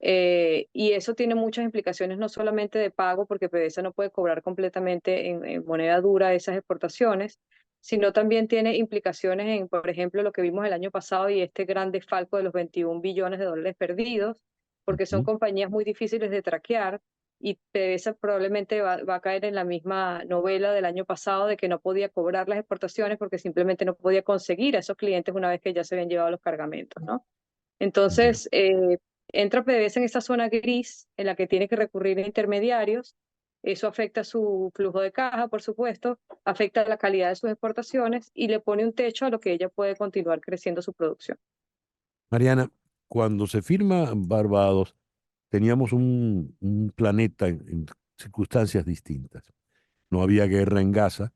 Y eso tiene muchas implicaciones, no solamente de pago, porque PDVSA no puede cobrar completamente en moneda dura esas exportaciones, sino también tiene implicaciones en, por ejemplo, lo que vimos el año pasado y este gran desfalco de los 21 billones de dólares perdidos, porque son compañías muy difíciles de traquear, y PDVSA probablemente va a caer en la misma novela del año pasado de que no podía cobrar las exportaciones porque simplemente no podía conseguir a esos clientes una vez que ya se habían llevado los cargamentos, ¿no? Entonces, entra PDVSA en esa zona gris en la que tiene que recurrir a intermediarios. Eso afecta su flujo de caja, por supuesto, afecta la calidad de sus exportaciones y le pone un techo a lo que ella puede continuar creciendo su producción. Mariana, cuando se firma Barbados, teníamos un planeta en circunstancias distintas. No había guerra en Gaza,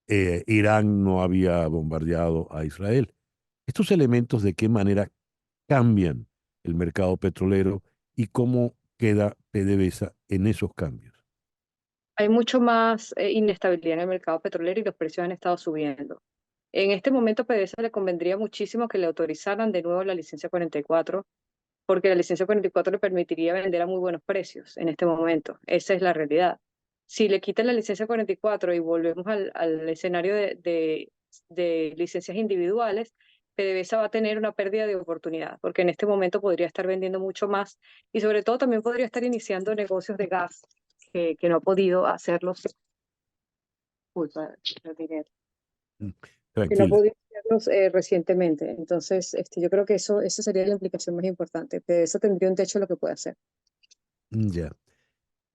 Irán no había bombardeado a Israel. ¿Estos elementos de qué manera cambian el mercado petrolero y cómo queda PDVSA en esos cambios? hay mucho más inestabilidad en el mercado petrolero y los precios han estado subiendo. En este momento a PDVSA le convendría muchísimo que le autorizaran de nuevo la licencia 44, porque la licencia 44 le permitiría vender a muy buenos precios en este momento. Esa es la realidad. Si le quitan la licencia 44 y volvemos al escenario de licencias individuales, PDVSA va a tener una pérdida de oportunidad, porque en este momento podría estar vendiendo mucho más y sobre todo también podría estar iniciando negocios de gas que no ha podido hacerlos. Disculpa, Rodríguez. Que no ha Tranquila. podido hacerlos recientemente. Entonces, yo creo que esa sería la implicación más importante. PDVSA tendría un techo de lo que puede hacer. Ya.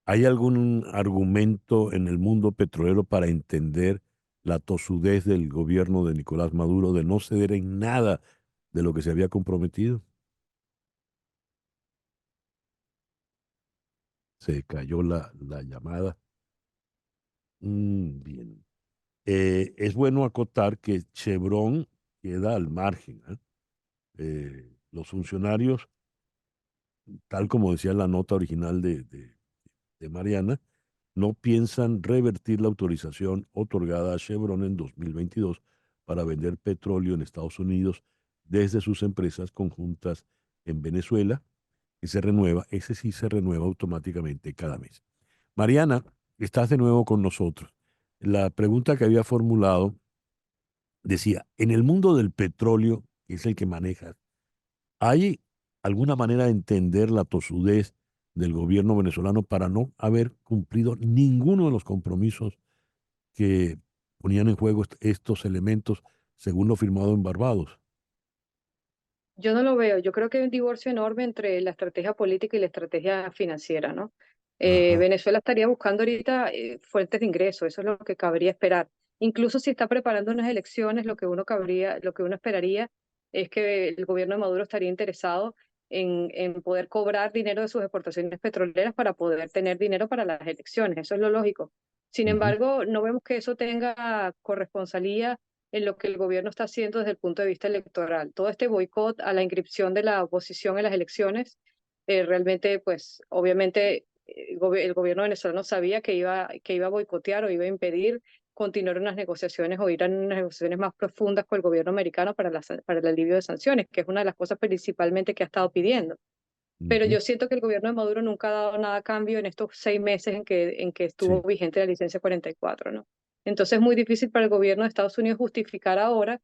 ¿Hay algún argumento en el mundo petrolero para entender la tosudez del gobierno de Nicolás Maduro de no ceder en nada de lo que se había comprometido? Se cayó la llamada. Bien. Es bueno acotar que Chevron queda al margen, ¿eh? Los funcionarios, tal como decía la nota original de Mariana, no piensan revertir la autorización otorgada a Chevron en 2022 para vender petróleo en Estados Unidos desde sus empresas conjuntas en Venezuela, que se renueva, ese sí se renueva automáticamente cada mes. Mariana, estás de nuevo con nosotros. La pregunta que había formulado decía, en el mundo del petróleo, que es el que manejas, ¿hay alguna manera de entender la tosudez del gobierno venezolano para no haber cumplido ninguno de los compromisos que ponían en juego estos elementos según lo firmado en Barbados? Yo no lo veo. Yo creo que hay un divorcio enorme entre la estrategia política y la estrategia financiera, ¿no? Ajá. Venezuela estaría buscando ahorita fuentes de ingreso, eso es lo que cabría esperar. Incluso si está preparando unas elecciones, lo que uno esperaría es que el gobierno de Maduro estaría interesado en poder cobrar dinero de sus exportaciones petroleras para poder tener dinero para las elecciones. Eso es lo lógico. Sin Ujú. embargo, no vemos que eso tenga corresponsalía en lo que el gobierno está haciendo desde el punto de vista electoral. Todo este boicot a la inscripción de la oposición en las elecciones, realmente, pues, obviamente, el gobierno venezolano sabía que iba a boicotear o iba a impedir continuar unas negociaciones o ir a unas negociaciones más profundas con el gobierno americano para el alivio de sanciones, que es una de las cosas principalmente que ha estado pidiendo. Pero Ujú. yo siento que el gobierno de Maduro nunca ha dado nada a cambio en estos 6 meses en que estuvo Sí. vigente la licencia 44, ¿no? Entonces es muy difícil para el gobierno de Estados Unidos justificar ahora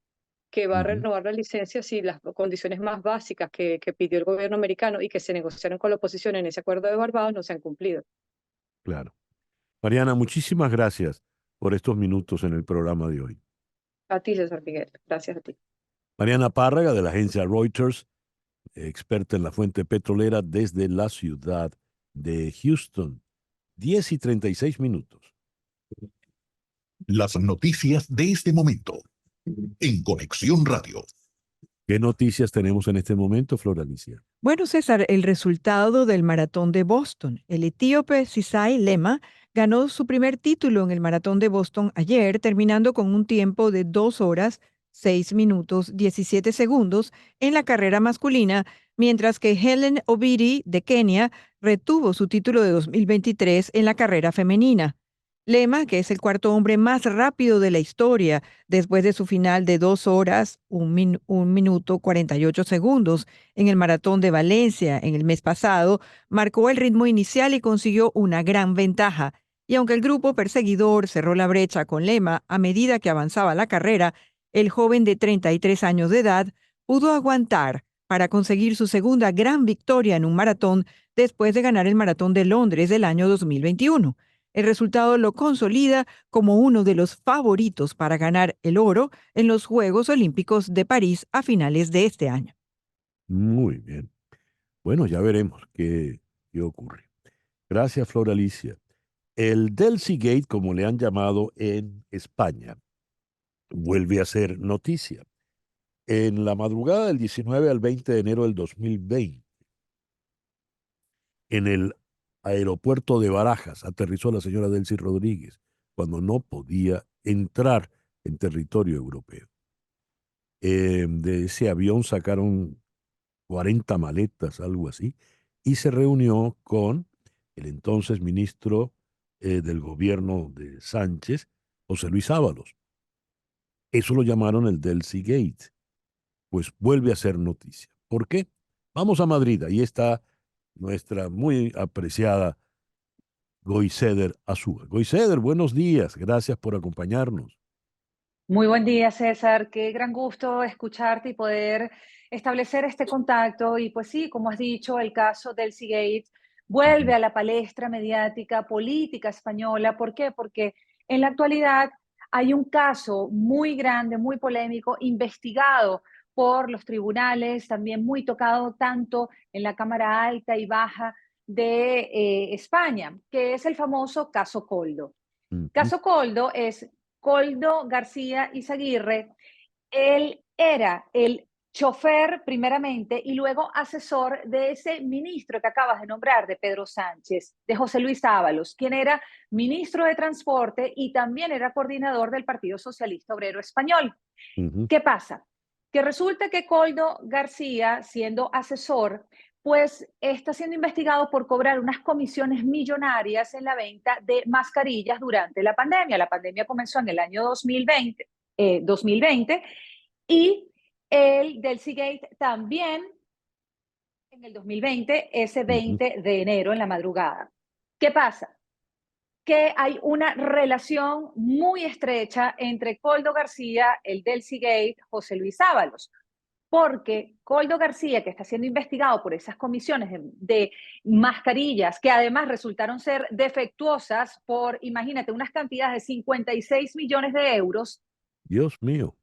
que va a Ujú. renovar la licencia si las condiciones más básicas que pidió el gobierno americano y que se negociaron con la oposición en ese acuerdo de Barbados no se han cumplido. Claro. Mariana, muchísimas gracias por estos minutos en el programa de hoy. A ti, César Miguel. Gracias a ti. Mariana Párraga, de la agencia Reuters, experta en la fuente petrolera desde la ciudad de Houston. 10:36. Las noticias de este momento en Conexión Radio. ¿Qué noticias tenemos en este momento, Flor Alicia? Bueno, César, el resultado del maratón de Boston. El etíope Sisai Lema ganó su primer título en el maratón de Boston ayer, terminando con un tiempo de 2 horas, 6 minutos, 17 segundos en la carrera masculina, mientras que Hellen Obiri de Kenia retuvo su título de 2023 en la carrera femenina. Lema, que es el cuarto hombre más rápido de la historia, después de su final de 2 horas, 1 minuto 48 segundos en el maratón de Valencia en el mes pasado, marcó el ritmo inicial y consiguió una gran ventaja. Y aunque el grupo perseguidor cerró la brecha con Lema a medida que avanzaba la carrera, el joven de 33 años de edad pudo aguantar para conseguir su segunda gran victoria en un maratón después de ganar el maratón de Londres del año 2021. El resultado lo consolida como uno de los favoritos para ganar el oro en los Juegos Olímpicos de París a finales de este año. Muy bien. Bueno, ya veremos qué ocurre. Gracias, Flor Alicia. El Delcy Gate, como le han llamado en España, vuelve a ser noticia. En la madrugada del 19 al 20 de enero del 2020, en el aeropuerto de Barajas, aterrizó la señora Delcy Rodríguez cuando no podía entrar en territorio europeo. De ese avión sacaron 40 maletas, algo así, y se reunió con el entonces ministro del gobierno de Sánchez, José Luis Ábalos. Eso lo llamaron el Delcy Gate. Pues vuelve a ser noticia. ¿Por qué? Vamos a Madrid. Ahí está nuestra muy apreciada Goiseder Azúa. Goiseder, buenos días. Gracias por acompañarnos. Muy buen día, César. Qué gran gusto escucharte y poder establecer este contacto. Y pues sí, como has dicho, el caso del Seagate vuelve a la palestra mediática, política española. ¿Por qué? Porque en la actualidad hay un caso muy grande, muy polémico, investigado por los tribunales, también muy tocado tanto en la Cámara Alta y Baja de España, que es el famoso caso Coldo. Caso Coldo es Coldo García Izaguirre. Él era el chofer primeramente y luego asesor de ese ministro que acabas de nombrar, de Pedro Sánchez, de José Luis Ábalos, quien era ministro de Transporte y también era coordinador del Partido Socialista Obrero Español. ¿Qué pasa? Que resulta que Coldo García, siendo asesor, pues está siendo investigado por cobrar unas comisiones millonarias en la venta de mascarillas durante la pandemia. La pandemia comenzó en el año 2020 y el del Seagate también en el 2020, ese 20 de enero en la madrugada. ¿Qué pasa? Que hay una relación muy estrecha entre Coldo García, el del Seagate, José Luis Ábalos, porque Coldo García, que está siendo investigado por esas comisiones de mascarillas, que además resultaron ser defectuosas por, imagínate, unas cantidades de 56 millones de euros. Dios mío.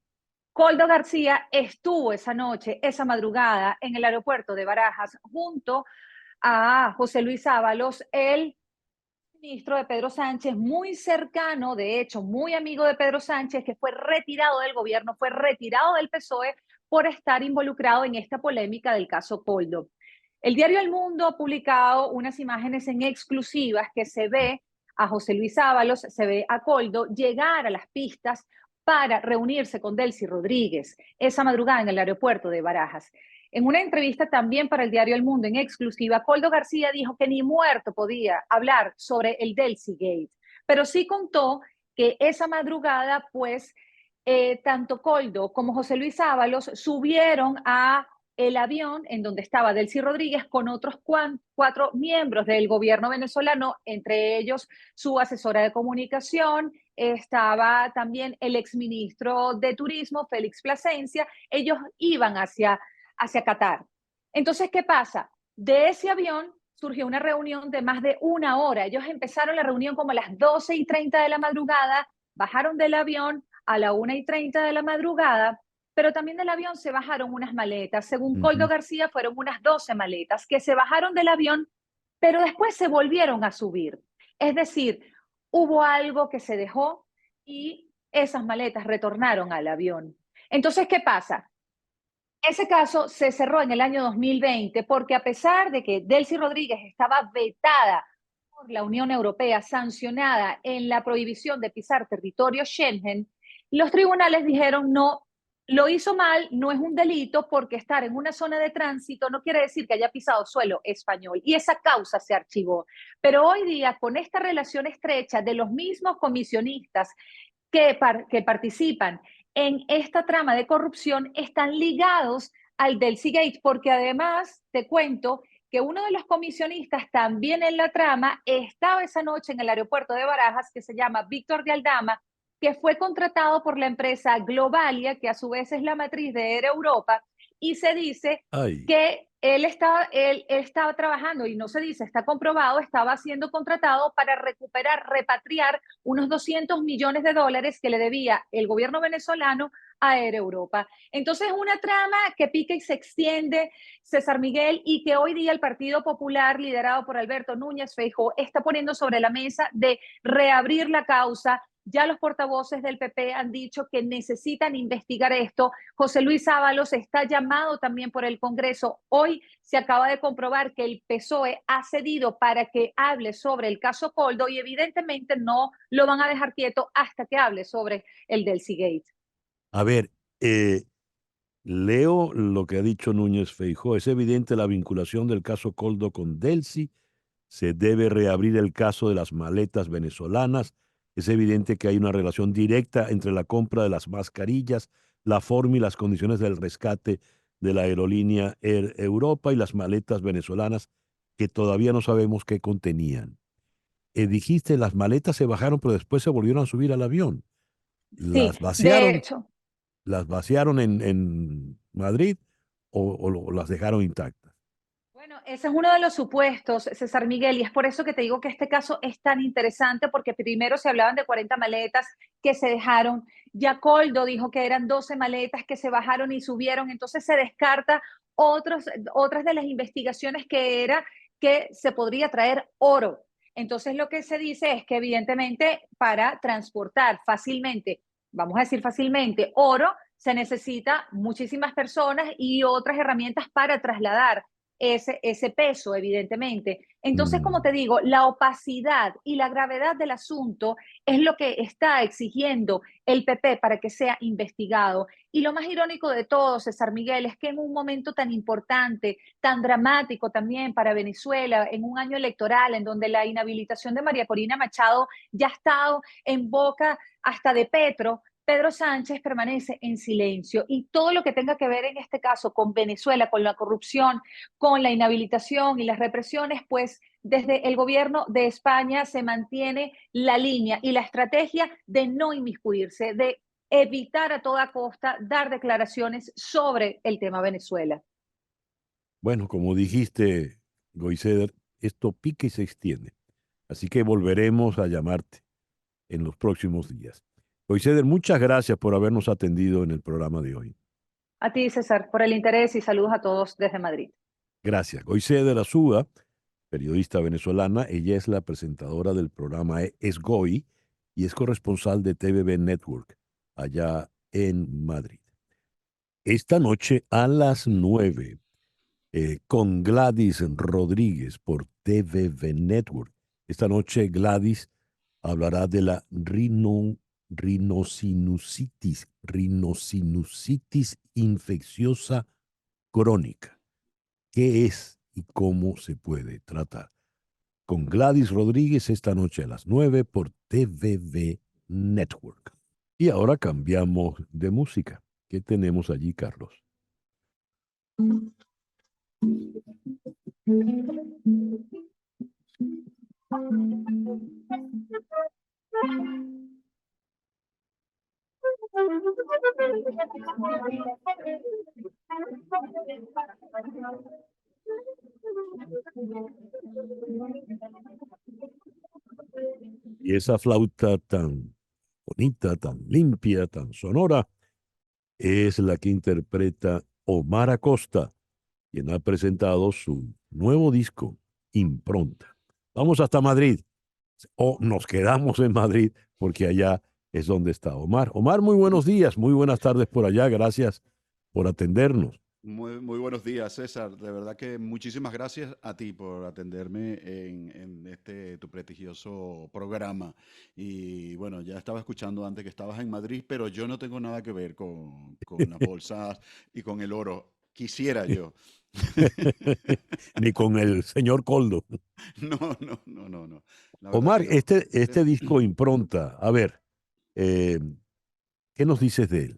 Coldo García estuvo esa noche, esa madrugada, en el aeropuerto de Barajas junto a José Luis Ábalos, el ministro de Pedro Sánchez, muy cercano, de hecho, muy amigo de Pedro Sánchez, que fue retirado del gobierno, fue retirado del PSOE por estar involucrado en esta polémica del caso Coldo. El diario El Mundo ha publicado unas imágenes en exclusivas que se ve a José Luis Ábalos, se ve a Coldo llegar a las pistas para reunirse con Delcy Rodríguez esa madrugada en el aeropuerto de Barajas. En una entrevista también para el diario El Mundo en exclusiva, Coldo García dijo que ni muerto podía hablar sobre el Delcy Gate, pero sí contó que esa madrugada, pues, tanto Coldo como José Luis Ábalos subieron a el avión en donde estaba Delcy Rodríguez con otros 4 miembros del gobierno venezolano, entre ellos su asesora de comunicación, estaba también el exministro de Turismo, Félix Plasencia. Ellos iban hacia Qatar. Entonces, ¿qué pasa? De ese avión surgió una reunión de más de 1 hora. Ellos empezaron la reunión como a las 12:30 de la madrugada, bajaron del avión a la 1:30 de la madrugada, pero también del avión se bajaron unas maletas. Según Coldo García, fueron unas 12 maletas que se bajaron del avión, pero después se volvieron a subir. Es decir, hubo algo que se dejó y esas maletas retornaron al avión. Entonces, ¿qué pasa? Ese caso se cerró en el año 2020 porque a pesar de que Delcy Rodríguez estaba vetada por la Unión Europea, sancionada en la prohibición de pisar territorio Schengen, los tribunales dijeron no, lo hizo mal, no es un delito porque estar en una zona de tránsito no quiere decir que haya pisado suelo español y esa causa se archivó. Pero hoy día, con esta relación estrecha de los mismos comisionistas que participan en esta trama de corrupción, están ligados al Delcy Gate, porque además te cuento que uno de los comisionistas también en la trama estaba esa noche en el aeropuerto de Barajas, que se llama Víctor de Aldama, que fue contratado por la empresa Globalia, que a su vez es la matriz de Air Europa, y se dice que él estaba trabajando, y no se dice, está comprobado, estaba siendo contratado para repatriar unos 200 millones de dólares que le debía el gobierno venezolano a Air Europa. Entonces, una trama que pica y se extiende, César Miguel, y que hoy día el Partido Popular, liderado por Alberto Núñez Feijóo, está poniendo sobre la mesa de reabrir la causa. Ya los portavoces del PP han dicho que necesitan investigar esto. José Luis Ábalos está llamado también por el Congreso. Hoy se acaba de comprobar que el PSOE ha cedido para que hable sobre el caso Coldo y evidentemente no lo van a dejar quieto hasta que hable sobre el Delcy Gate. A ver, leo lo que ha dicho Núñez Feijóo. Es evidente la vinculación del caso Coldo con Delcy se debe reabrir el caso de las maletas venezolanas. Es evidente que hay una relación directa entre la compra de las mascarillas, la forma y las condiciones del rescate de la aerolínea Air Europa y las maletas venezolanas que todavía no sabemos qué contenían. Dijiste, las maletas se bajaron, pero después se volvieron a subir al avión. Sí, ¿Las de vaciaron, hecho. las vaciaron en Madrid o las dejaron intactas? Bueno, ese es uno de los supuestos, César Miguel, y es por eso que te digo que este caso es tan interesante, porque primero se hablaban de 40 maletas que se dejaron, ya Coldo dijo que eran 12 maletas que se bajaron y subieron, entonces se descarta otras de las investigaciones que era que se podría traer oro. Entonces lo que se dice es que evidentemente para transportar fácilmente, vamos a decir fácilmente, oro, se necesita muchísimas personas y otras herramientas para trasladar ese peso, evidentemente. Entonces, como te digo, la opacidad y la gravedad del asunto es lo que está exigiendo el PP para que sea investigado. Y lo más irónico de todo, César Miguel, es que en un momento tan importante, tan dramático también para Venezuela, en un año electoral en donde la inhabilitación de María Corina Machado ya ha estado en boca hasta de Petro, Pedro Sánchez permanece en silencio y todo lo que tenga que ver en este caso con Venezuela, con la corrupción, con la inhabilitación y las represiones, pues desde el gobierno de España se mantiene la línea y la estrategia de no inmiscuirse, de evitar a toda costa dar declaraciones sobre el tema Venezuela. Bueno, como dijiste, Goiceder, esto pica y se extiende. Así que volveremos a llamarte en los próximos días. Goiceder, muchas gracias por habernos atendido en el programa de hoy. A ti, César, por el interés y saludos a todos desde Madrid. Gracias. Goiceder Azúa, periodista venezolana, ella es la presentadora del programa Esgoy y es corresponsal de TVB Network allá en Madrid. Esta noche a las 9, con Gladys Rodríguez por TVB Network. Esta noche Gladys hablará de la rinosinusitis infecciosa crónica. ¿Qué es y cómo se puede tratar? Con Gladys Rodríguez esta noche a las 9 por TVB Network. Y ahora cambiamos de música. ¿Qué tenemos allí, Carlos? Y esa flauta tan bonita, tan limpia, tan sonora, es la que interpreta Omar Acosta, quien ha presentado su nuevo disco, Impronta. Vamos hasta Madrid, o nos quedamos en Madrid, porque allá es donde está Omar. Omar, muy buenos días, muy buenas tardes por allá, gracias por atendernos. Muy buenos días, César. De verdad que muchísimas gracias a ti por atenderme en este tu prestigioso programa. Y bueno, ya estaba escuchando antes que estabas en Madrid, pero yo no tengo nada que ver con las bolsas y con el oro. Quisiera yo. Ni con el señor Coldo. No. La verdad Omar, que no. este disco Impronta, a ver, ¿qué nos dices de él?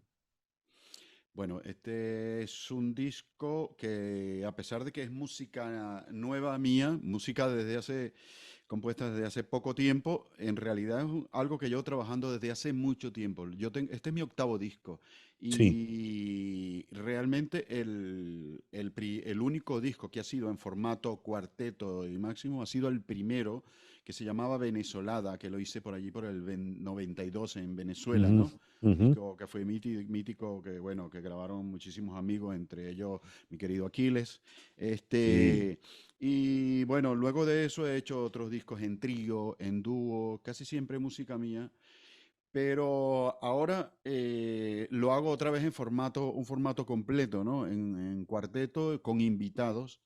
Bueno, este es un disco que, a pesar de que es música nueva mía, música compuesta desde hace poco tiempo, en realidad es algo que llevo trabajando desde hace mucho tiempo. Este es mi octavo disco Sí. y realmente el único disco que ha sido en formato cuarteto y máximo ha sido el primero, que se llamaba Venezolada, que lo hice por allí por el 92 en Venezuela, Ujú, ¿no? ujú. Que fue mítico, que bueno, que grabaron muchísimos amigos, entre ellos mi querido Aquiles. Sí. Y bueno, luego de eso he hecho otros discos en trío, en dúo, casi siempre música mía. Pero ahora lo hago otra vez en un formato completo, ¿no? En cuarteto con invitados.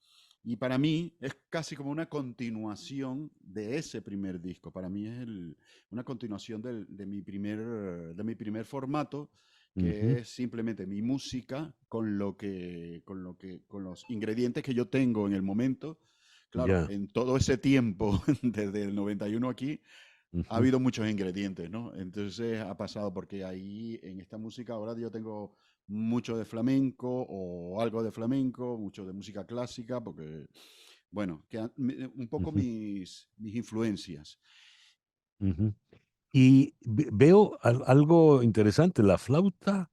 Y para mí es casi como una continuación de ese primer disco. Para mí es una continuación de mi primer formato, Ujú. que es simplemente mi música con los ingredientes que yo tengo en el momento, claro, Ya. en todo ese tiempo, desde el 91 aquí, ha Ujú. habido muchos ingredientes, ¿no? Entonces ha pasado, porque ahí en esta música ahora yo tengo mucho de flamenco o algo de flamenco, mucho de música clásica, porque, bueno, un poco Ujú. mis influencias. Ujú. Y veo algo interesante, la flauta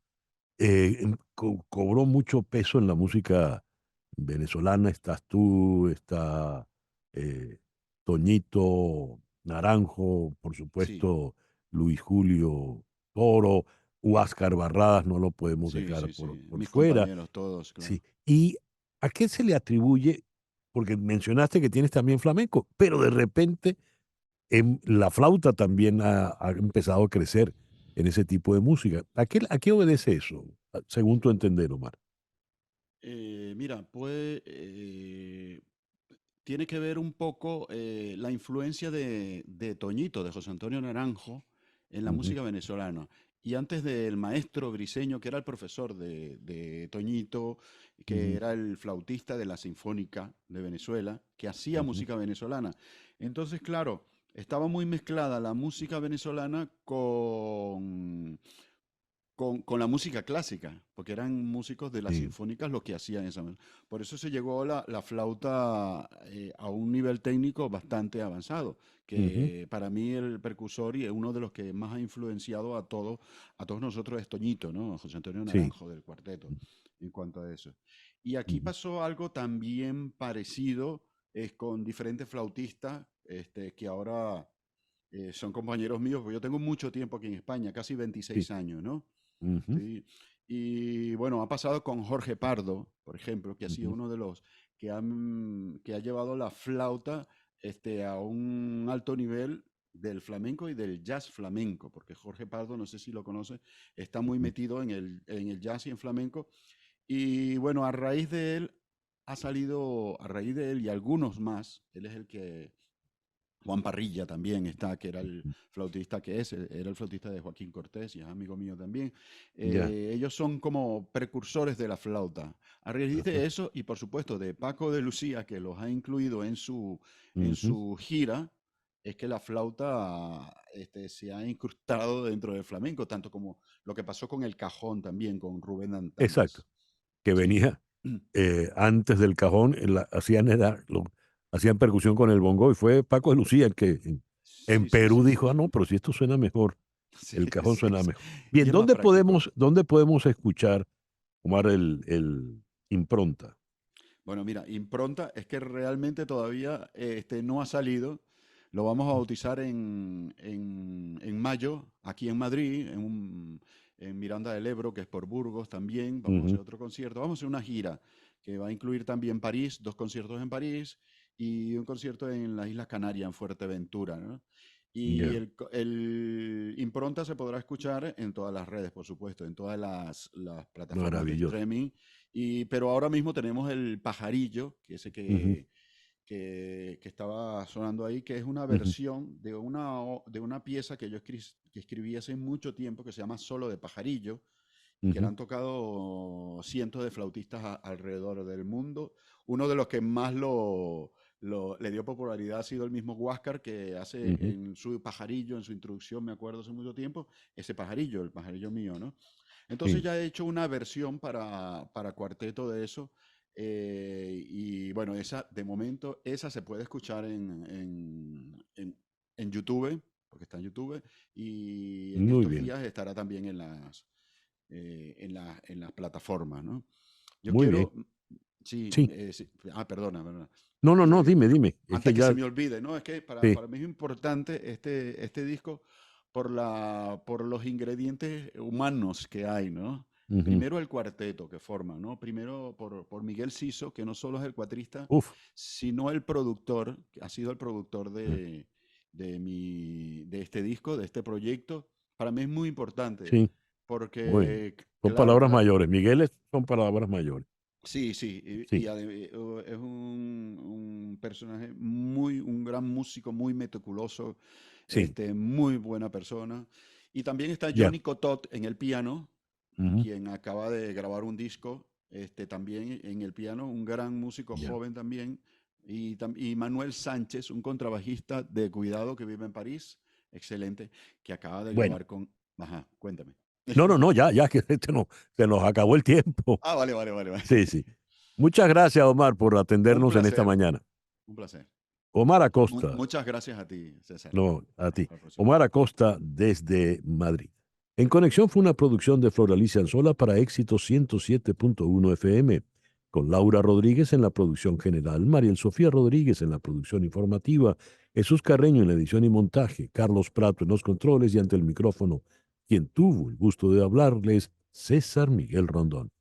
cobró mucho peso en la música venezolana. Estás tú, está eh, Toñito Naranjo, por Sí, supuesto, Luis Julio Toro, Huáscar Barradas, no lo podemos sí, dejar sí, sí. por Mis fuera. compañeros, todos, claro. Sí. ¿Y a qué se le atribuye? Porque mencionaste que tienes también flamenco, pero de repente la flauta también ha empezado a crecer en ese tipo de música. A qué obedece eso, según tu entender, Omar? Mira, pues tiene que ver un poco la influencia de Toñito, de José Antonio Naranjo, en la Ujú, música venezolana. Y antes del maestro Briceño, que era el profesor de Toñito, que ujú, era el flautista de la Sinfónica de Venezuela, que hacía ujú. música venezolana. Entonces, claro, estaba muy mezclada la música venezolana con la música clásica, porque eran músicos de las Sí. sinfónicas los que hacían esa. Por eso se llegó la flauta a un nivel técnico bastante avanzado, Ujú, que para mí el percursor y es uno de los que más ha influenciado a todos nosotros es Toñito, ¿no? José Antonio sí. Naranjo del cuarteto, en cuanto a eso. Y aquí Ujú, pasó algo también parecido, con diferentes flautistas, que ahora son compañeros míos, porque yo tengo mucho tiempo aquí en España, casi sí. 26 años, ¿no? Ujú, Sí. Y bueno, ha pasado con Jorge Pardo, por ejemplo, que ha sido ujú, uno de los que ha llevado la flauta a un alto nivel del flamenco y del jazz flamenco, porque Jorge Pardo, no sé si lo conoce, está muy ujú. metido en el jazz y en flamenco. Y bueno, a raíz de él a raíz de él y algunos más, él es el que Juan Parrilla también está, que era el flautista era el flautista de Joaquín Cortés y es amigo mío también. Ya. Ellos son como precursores de la flauta. A raíz Ajá. de eso, y por supuesto de Paco de Lucía, que los ha incluido en Ujú. su gira, es que la flauta se ha incrustado dentro del flamenco, tanto como lo que pasó con el cajón también, con Rubén Exacto. Dantamas. Que Sí, venía antes del cajón, hacían percusión con el bongo y fue Paco de Lucía el que en sí, sí, Perú sí, sí. dijo, ah, no, pero si esto suena mejor, Sí, el cajón sí, suena sí. mejor. Bien, Y es más práctico. dónde podemos escuchar, Omar, el impronta? Bueno, mira, Impronta es que realmente todavía no ha salido. Lo vamos a bautizar en mayo, aquí en Madrid, en Miranda del Ebro, que es por Burgos también. Vamos a hacer Ujú, otro concierto. Vamos a hacer una gira que va a incluir también París, 2 conciertos en París y un concierto en las Islas Canarias, en Fuerteventura, ¿no? Y ya, el Impronta se podrá escuchar en todas las redes, por supuesto, en todas las plataformas de maravilloso. streaming pero ahora mismo tenemos el pajarillo, que ese Ujú, que estaba sonando ahí, que es una ujú, versión de una pieza que que escribí hace mucho tiempo, que se llama Solo de Pajarillo, y que la ujú, han tocado cientos de flautistas alrededor del mundo. Uno de los que más le dio popularidad ha sido el mismo Huáscar, que hace ujú. en su pajarillo, en su introducción, me acuerdo hace mucho tiempo, ese pajarillo, el pajarillo mío, ¿no? Entonces Sí, ya he hecho una versión para cuarteto de eso. Y bueno, de momento, esa se puede escuchar en YouTube, porque está en YouTube, y en muy estos bien, días estará también en las plataformas, ¿no? Yo muy bien. quiero, sí, Sí. sí, perdona, perdona. No, no, no, Eh, dime. Es Antes que que se ya, me olvide, ¿no? Es que sí. para mí es importante este disco por los ingredientes humanos que hay, ¿no? Ujú. Primero el cuarteto que forman, ¿no? Primero por Miguel Siso, que no solo es el cuatrista, Uf. sino el productor, que ha sido el productor Mm, de este disco, de este proyecto. Para mí es muy importante, sí, bueno. porque, Son claro, palabras mayores. Miguel son palabras mayores. sí, sí, Sí, es un personaje un gran músico, muy meticuloso, sí, muy buena persona. Y también está ya. Johnny Cotot en el piano, Ujú, quien acaba de grabar un disco, también en el piano, un gran músico ya. joven también, Y Manuel Sánchez, un contrabajista de cuidado que vive en París, excelente, que acaba de Bueno. grabar con... Ajá, cuéntame. No, ya, que se nos acabó el tiempo. Ah, vale. Sí, sí. Muchas gracias, Omar, por atendernos en esta placer. mañana. Un placer. Omar Acosta. Muchas gracias a ti, César. No, a ti. Hasta la próxima. Omar Acosta desde Madrid. En Conexión fue una producción de Flor Alicia Anzola para Éxito 107.1 FM, con Laura Rodríguez en la producción general, Mariel Sofía Rodríguez en la producción informativa, Jesús Carreño en la edición y montaje, Carlos Prato en los controles y ante el micrófono, quien tuvo el gusto de hablarles, César Miguel Rondón.